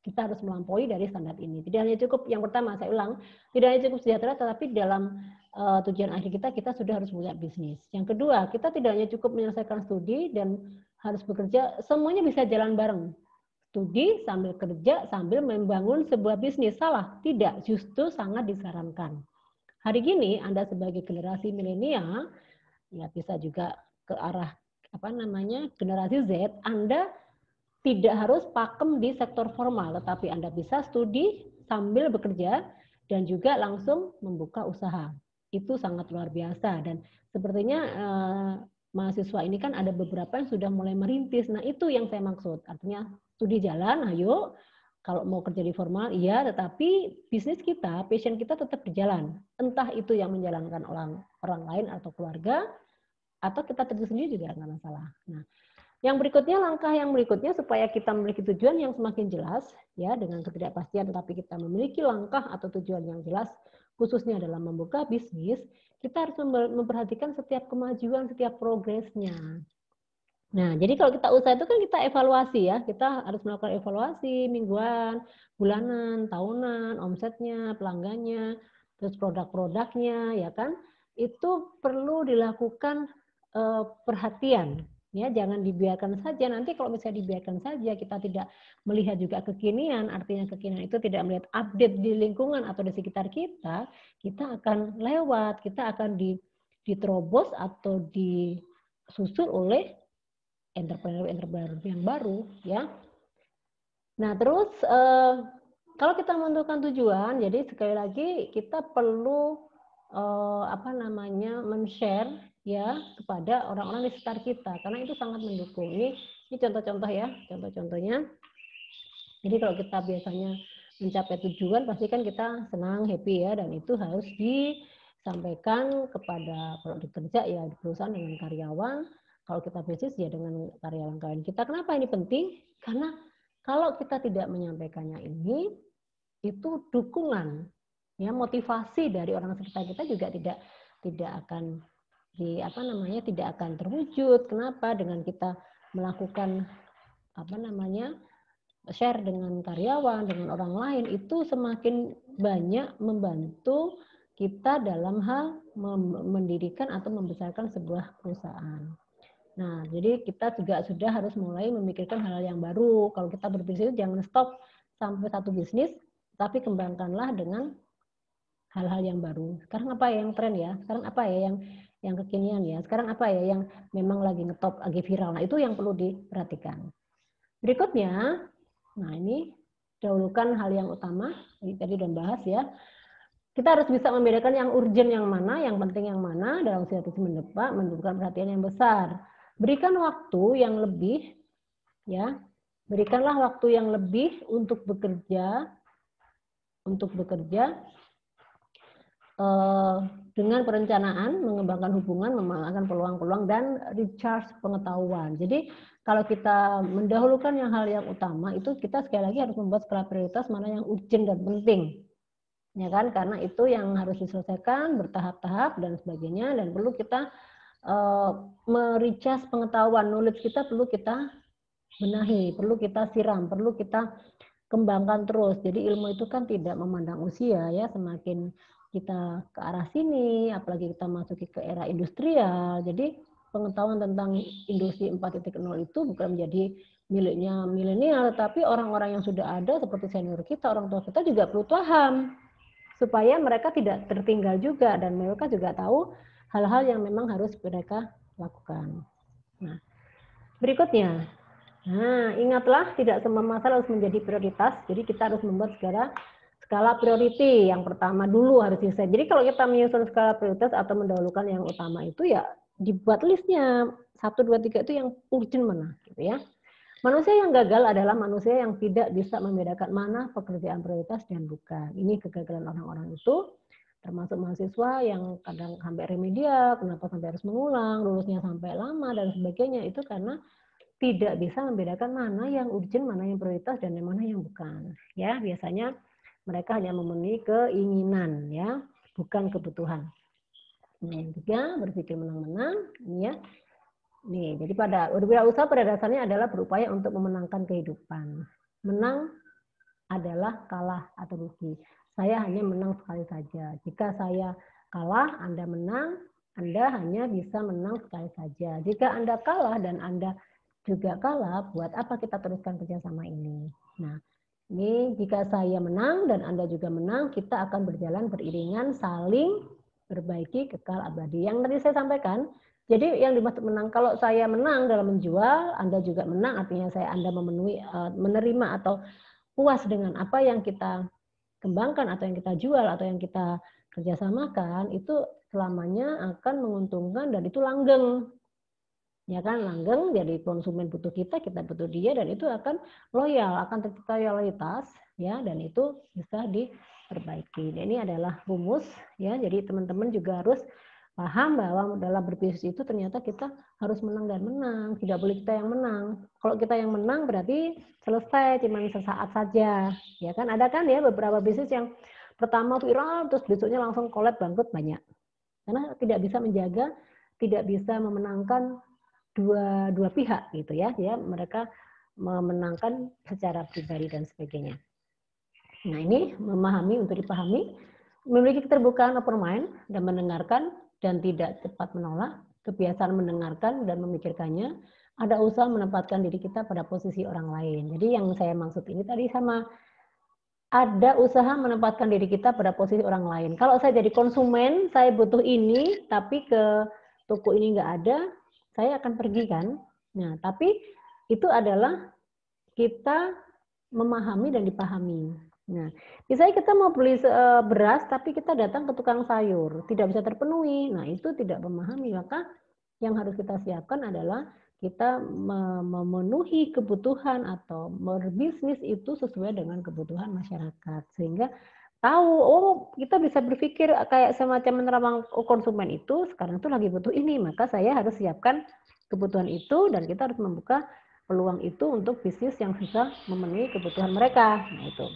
Kita harus melampaui dari standar ini. Tidak hanya cukup yang pertama, saya ulang, tidak hanya cukup sejahtera, tetapi dalam tujuan akhir kita sudah harus punya bisnis. Yang kedua, kita tidak hanya cukup menyelesaikan studi dan harus bekerja, semuanya bisa jalan bareng. Studi sambil kerja, sambil membangun sebuah bisnis. Salah? Tidak, justru sangat disarankan. Hari ini Anda sebagai generasi milenial, ya bisa juga ke arah generasi Z, Anda tidak harus pakem di sektor formal, tetapi Anda bisa studi sambil bekerja dan juga langsung membuka usaha. Itu sangat luar biasa dan sepertinya mahasiswa ini kan ada beberapa yang sudah mulai merintis. Nah, itu yang saya maksud. Artinya studi jalan, ayo. Kalau mau kerja di formal, iya, tetapi bisnis kita, passion kita tetap berjalan. Entah itu yang menjalankan orang lain atau keluarga, atau kita kerja sendiri juga nggak masalah. Nah, langkah yang berikutnya supaya kita memiliki tujuan yang semakin jelas, ya dengan ketidakpastian, tetapi kita memiliki langkah atau tujuan yang jelas, khususnya dalam membuka bisnis, kita harus memperhatikan setiap kemajuan, setiap progresnya. Nah, jadi kalau kita usaha itu kan kita evaluasi ya, kita harus melakukan evaluasi mingguan, bulanan, tahunan, omsetnya, pelanggannya, terus produk-produknya, ya kan? Itu perlu dilakukan perhatian. Ya, jangan dibiarkan saja. Nanti kalau misalnya dibiarkan saja, kita tidak melihat juga kekinian, artinya kekinian itu tidak melihat update di lingkungan atau di sekitar kita akan lewat, kita akan diterobos atau disusul oleh entrepreneur yang baru, ya. Nah, terus kalau kita menentukan tujuan, jadi sekali lagi kita perlu men-share ya kepada orang-orang di sekitar kita karena itu sangat mendukung. Ini contoh-contoh ya, contoh-contohnya. Jadi kalau kita biasanya mencapai tujuan pasti kan kita senang, happy ya, dan itu harus disampaikan kepada kalau bekerja ya di perusahaan dengan karyawan, kalau kita bisnis ya dengan karyawan-karyawan kita. Kenapa ini penting? Karena kalau kita tidak menyampaikannya ini, itu dukungan ya, motivasi dari orang sekitar kita juga tidak akan tidak akan terwujud. Kenapa? Dengan kita melakukan share dengan karyawan, dengan orang lain, itu semakin banyak membantu kita dalam hal mendirikan atau membesarkan sebuah perusahaan. Nah, jadi kita juga sudah harus mulai memikirkan hal yang baru. Kalau kita berbisnis jangan stop sampai satu bisnis, tapi kembangkanlah dengan hal-hal yang baru. Sekarang apa ya yang tren ya? Sekarang apa ya yang kekinian ya? Sekarang apa ya yang memang lagi ngetop, lagi viral? Nah, itu yang perlu diperhatikan. Berikutnya, nah ini dahulukan hal yang utama. Tadi udah bahas ya. Kita harus bisa membedakan yang urgent yang mana, yang penting yang mana dalam situasi mendesak, menunjukkan perhatian yang besar. Berikan waktu yang lebih, ya. Berikanlah waktu yang lebih untuk bekerja dengan perencanaan, mengembangkan hubungan, memanfaatkan peluang-peluang, dan recharge pengetahuan. Jadi kalau kita mendahulukan hal yang utama, itu kita sekali lagi harus membuat skala prioritas mana yang urgent dan penting. Ya kan? Karena itu yang harus diselesaikan bertahap-tahap dan sebagainya, dan perlu kita mericas pengetahuan, knowledge kita perlu kita benahi, perlu kita siram, perlu kita kembangkan terus. Jadi ilmu itu kan tidak memandang usia ya, semakin kita ke arah sini, apalagi kita masuki ke era industrial. Jadi pengetahuan tentang industri 4.0 itu bukan menjadi miliknya milenial, tapi orang-orang yang sudah ada seperti senior kita, orang tua kita juga perlu paham supaya mereka tidak tertinggal juga dan mereka juga tahu hal-hal yang memang harus mereka lakukan. Nah, berikutnya, ingatlah tidak semua masalah harus menjadi prioritas. Jadi kita harus membuat skala priority. Yang pertama dulu harus selesai. Jadi kalau kita menyusun skala prioritas atau mendahulukan yang utama itu ya dibuat listnya 1, 2, 3 itu yang urgent mana, gitu ya. Manusia yang gagal adalah manusia yang tidak bisa membedakan mana pekerjaan prioritas dan bukan. Ini kegagalan orang-orang itu, termasuk mahasiswa yang kadang sampai remedial, kenapa sampai harus mengulang, lulusnya sampai lama dan sebagainya, itu karena tidak bisa membedakan mana yang urgent, mana yang prioritas, dan mana yang bukan. Ya, biasanya mereka hanya memenuhi keinginan, ya, bukan kebutuhan. Nah, yang ketiga, berpikir menang-menang, ya. Nih, jadi berwirausaha pada dasarnya adalah berupaya untuk memenangkan kehidupan. Menang adalah kalah atau rugi. Saya hanya menang sekali saja. Jika saya kalah, Anda menang, Anda hanya bisa menang sekali saja. Jika Anda kalah dan Anda juga kalah, buat apa kita teruskan kerjasama ini? Nah, ini jika saya menang dan Anda juga menang, kita akan berjalan beriringan, saling perbaiki, kekal abadi. Yang tadi saya sampaikan, jadi yang dimaksud menang, kalau saya menang dalam menjual, Anda juga menang, artinya Anda memenuhi, menerima atau puas dengan apa yang kita kembangkan atau yang kita jual atau yang kita kerjasamakan, itu selamanya akan menguntungkan dan itu langgeng. Ya kan, langgeng, jadi konsumen butuh kita butuh dia, dan itu akan loyal, akan tercipta loyalitas, ya, dan itu bisa diperbaiki. Dan ini adalah rumus, ya, jadi teman-teman juga harus paham bahwa dalam berbisnis itu ternyata kita harus menang dan menang, tidak boleh kita yang menang. Kalau kita yang menang berarti selesai, cuma sesaat saja, ya kan. Ada kan ya beberapa bisnis yang pertama viral, terus besoknya langsung collab, bangkrut, banyak. Karena tidak bisa menjaga, tidak bisa memenangkan dua pihak gitu ya, mereka memenangkan secara pribadi dan sebagainya. Nah, ini memahami untuk dipahami, memiliki keterbukaan open mind dan mendengarkan dan tidak cepat menolak, kebiasaan mendengarkan dan memikirkannya, ada usaha menempatkan diri kita pada posisi orang lain. Jadi yang saya maksud ini tadi sama ada usaha menempatkan diri kita pada posisi orang lain. Kalau saya jadi konsumen, saya butuh ini, tapi ke toko ini nggak ada, saya akan pergi kan. Nah, tapi itu adalah kita memahami dan dipahami. Nah, misalnya kita mau beli beras, tapi kita datang ke tukang sayur, tidak bisa terpenuhi. Nah, itu tidak memahami. Maka yang harus kita siapkan adalah kita memenuhi kebutuhan atau berbisnis itu sesuai dengan kebutuhan masyarakat. Sehingga tahu, oh kita bisa berpikir kayak semacam menerawang konsumen itu sekarang itu lagi butuh ini, maka saya harus siapkan kebutuhan itu dan kita harus membuka peluang itu untuk bisnis yang bisa memenuhi kebutuhan mereka. Nah, itu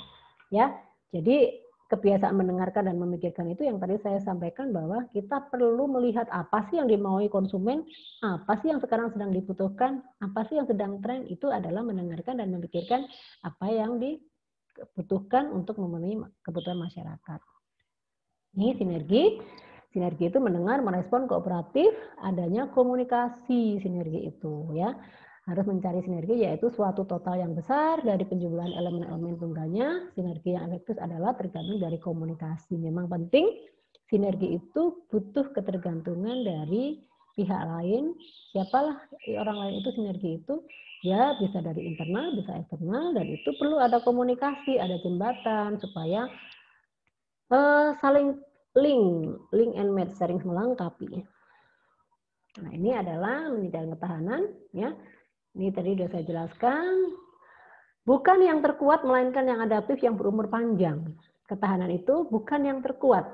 ya. Jadi kebiasaan mendengarkan dan memikirkan itu yang tadi saya sampaikan, bahwa kita perlu melihat apa sih yang dimaui konsumen, apa sih yang sekarang sedang dibutuhkan, apa sih yang sedang tren, itu adalah mendengarkan dan memikirkan apa yang dibutuhkan untuk memenuhi kebutuhan masyarakat. Ini sinergi. Sinergi itu mendengar, merespon, kooperatif, adanya komunikasi sinergi itu ya. Harus mencari sinergi, yaitu suatu total yang besar dari penjumlahan elemen-elemen tunggalnya. Sinergi yang efektif adalah tergantung dari komunikasi. Memang penting, sinergi itu butuh ketergantungan dari pihak lain. Siapalah orang lain itu, sinergi itu ya bisa dari internal, bisa eksternal, dan itu perlu ada komunikasi, ada jembatan supaya saling link and match, sering melengkapi. Nah, ini adalah menjaga ketahanan ya. Ini tadi sudah saya jelaskan. Bukan yang terkuat, melainkan yang adaptif, yang berumur panjang. Ketahanan itu bukan yang terkuat,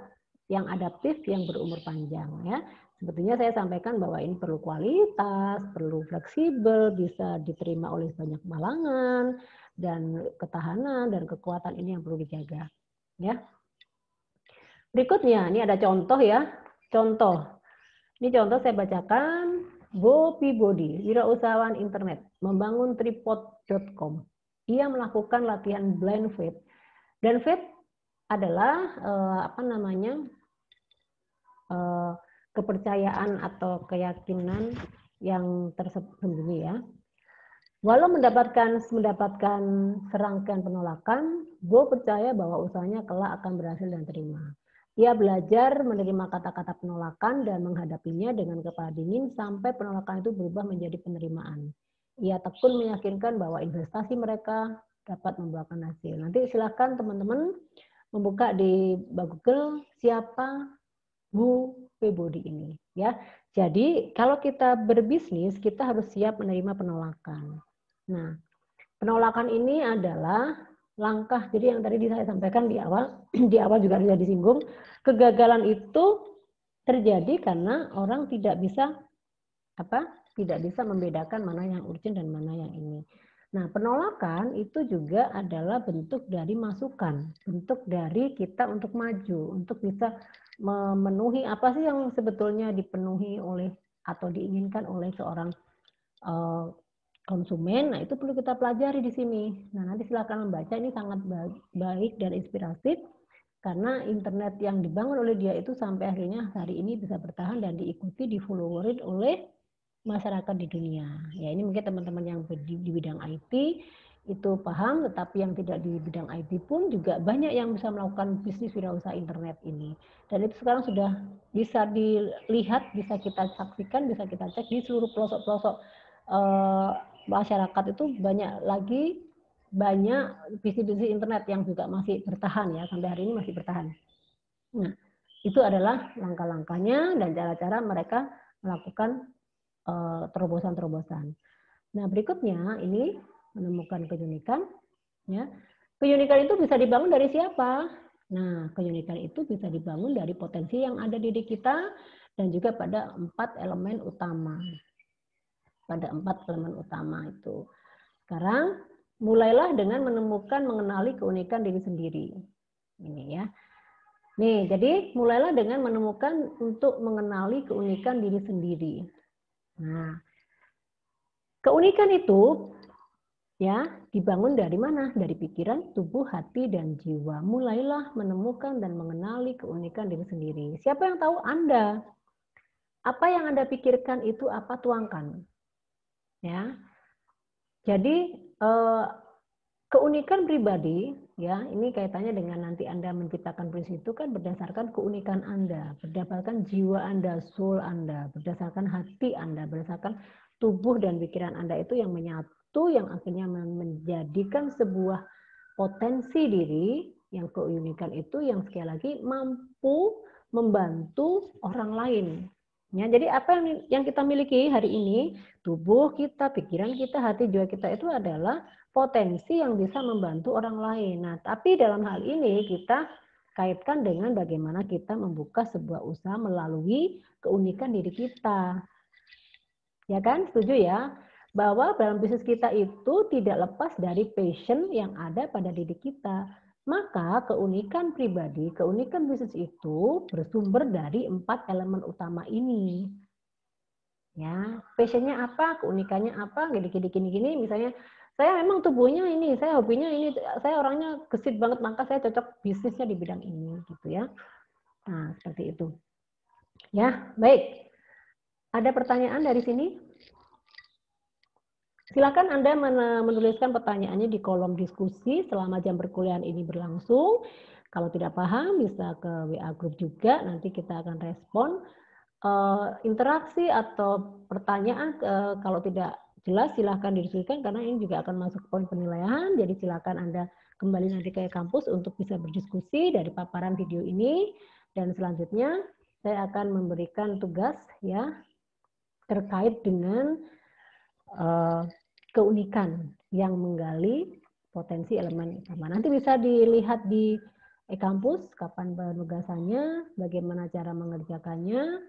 yang adaptif, yang berumur panjang. Ya. Sebetulnya saya sampaikan bahwa ini perlu kualitas, perlu fleksibel, bisa diterima oleh banyak kalangan, dan ketahanan dan kekuatan ini yang perlu dijaga. Ya. Berikutnya, ini ada contoh ya. Contoh. Ini contoh saya bacakan. Bo Peabody, wirausahawan internet, membangun tripod.com. Ia melakukan latihan blind faith. Dan faith adalah kepercayaan atau keyakinan yang tersembunyi ya. Walau mendapatkan serangkaian penolakan, Bo percaya bahwa usahanya kelak akan berhasil dan terima. Ia belajar menerima kata-kata penolakan dan menghadapinya dengan kepala dingin sampai penolakan itu berubah menjadi penerimaan. Ia tekun meyakinkan bahwa investasi mereka dapat membuahkan hasil. Nanti silakan teman-teman membuka di Google siapa Bo Peabody ini, ya. Jadi kalau kita berbisnis, kita harus siap menerima penolakan. Nah, penolakan ini adalah langkah, jadi yang tadi saya sampaikan di awal, di awal juga sudah disinggung, kegagalan itu terjadi karena orang tidak bisa membedakan mana yang urgent dan mana yang ini. Nah, penolakan itu juga adalah bentuk dari masukan, bentuk dari kita untuk maju, untuk bisa memenuhi apa sih yang sebetulnya dipenuhi oleh atau diinginkan oleh seorang konsumen. Nah, itu perlu kita pelajari di sini. Nah, nanti silakan membaca, ini sangat baik dan inspiratif karena internet yang dibangun oleh dia itu sampai akhirnya hari ini bisa bertahan dan diikuti, di-followerin oleh masyarakat di dunia. Ya, ini mungkin teman-teman yang di bidang IT itu paham, tetapi yang tidak di bidang IT pun juga banyak yang bisa melakukan bisnis wirausaha internet ini. Dan itu sekarang sudah bisa dilihat, bisa kita saksikan, bisa kita cek di seluruh pelosok-pelosok masyarakat itu banyak bisnis-bisnis internet yang juga masih bertahan ya, sampai hari ini masih bertahan. Nah, itu adalah langkah-langkahnya dan cara-cara mereka melakukan terobosan-terobosan. Nah, berikutnya ini menemukan keunikan. Ya, keunikan itu bisa dibangun dari siapa? Nah, keunikan itu bisa dibangun dari potensi yang ada di diri kita dan juga pada 4 elemen utama. Pada 4 elemen utama itu. Sekarang mulailah dengan mengenali keunikan diri sendiri. Ini ya. Nih, jadi mulailah dengan menemukan untuk mengenali keunikan diri sendiri. Nah, keunikan itu ya dibangun dari mana? Dari pikiran, tubuh, hati, dan jiwa. Mulailah menemukan dan mengenali keunikan diri sendiri. Siapa yang tahu Anda? Apa yang Anda pikirkan itu apa, tuangkan. Ya. Jadi keunikan pribadi ya, ini kaitannya dengan nanti Anda menciptakan bisnis itu kan berdasarkan keunikan Anda, berdasarkan jiwa Anda, soul Anda, berdasarkan hati Anda, berdasarkan tubuh dan pikiran Anda itu yang menyatu, yang akhirnya menjadikan sebuah potensi diri yang keunikan itu yang sekali lagi mampu membantu orang lain. Ya, jadi apa yang kita miliki hari ini, tubuh kita, pikiran kita, hati, jiwa kita itu adalah potensi yang bisa membantu orang lain. Nah, tapi dalam hal ini kita kaitkan dengan bagaimana kita membuka sebuah usaha melalui keunikan diri kita. Ya kan? Setuju ya? Bahwa dalam bisnis kita itu tidak lepas dari passion yang ada pada diri kita. Maka keunikan pribadi, keunikan bisnis itu bersumber dari 4 elemen utama ini. Ya, passionnya apa, keunikannya apa, gini, misalnya saya memang tubuhnya ini, saya hobinya ini, saya orangnya gesit banget, maka saya cocok bisnisnya di bidang ini, gitu ya. Nah, seperti itu. Ya, baik. Ada pertanyaan dari sini? Silakan Anda menuliskan pertanyaannya di kolom diskusi selama jam perkuliahan ini berlangsung. Kalau tidak paham, bisa ke WA Group juga, nanti kita akan respon. Interaksi atau pertanyaan kalau tidak jelas silahkan didiskusikan karena ini juga akan masuk poin penilaian. Jadi silakan Anda kembali nanti ke kampus untuk bisa berdiskusi dari paparan video ini. Dan selanjutnya saya akan memberikan tugas ya terkait dengan keunikan yang menggali potensi elemen utama. Nanti bisa dilihat di e-kampus kapan penugasannya, bagaimana cara mengerjakannya.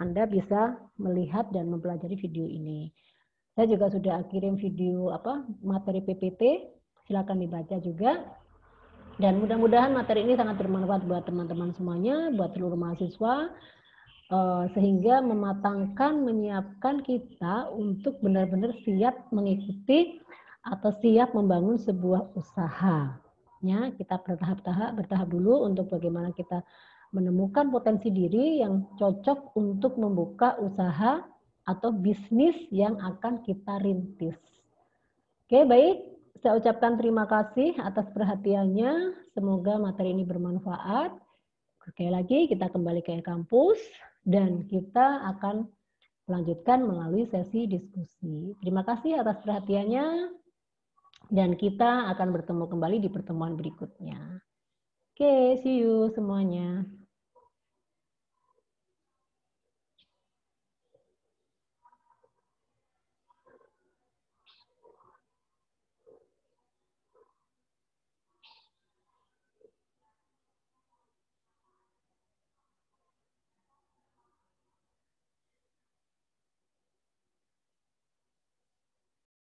Anda bisa melihat dan mempelajari video ini. Saya juga sudah kirim video materi PPT, silakan dibaca juga. Dan mudah-mudahan materi ini sangat bermanfaat buat teman-teman semuanya, buat seluruh mahasiswa, sehingga menyiapkan kita untuk benar-benar siap mengikuti atau siap membangun sebuah usaha. Ya, kita bertahap dulu untuk bagaimana kita menemukan potensi diri yang cocok untuk membuka usaha atau bisnis yang akan kita rintis. Oke, baik. Saya ucapkan terima kasih atas perhatiannya. Semoga materi ini bermanfaat. Sekali lagi kita kembali ke kampus dan kita akan melanjutkan melalui sesi diskusi. Terima kasih atas perhatiannya dan kita akan bertemu kembali di pertemuan berikutnya. Oke, see you semuanya.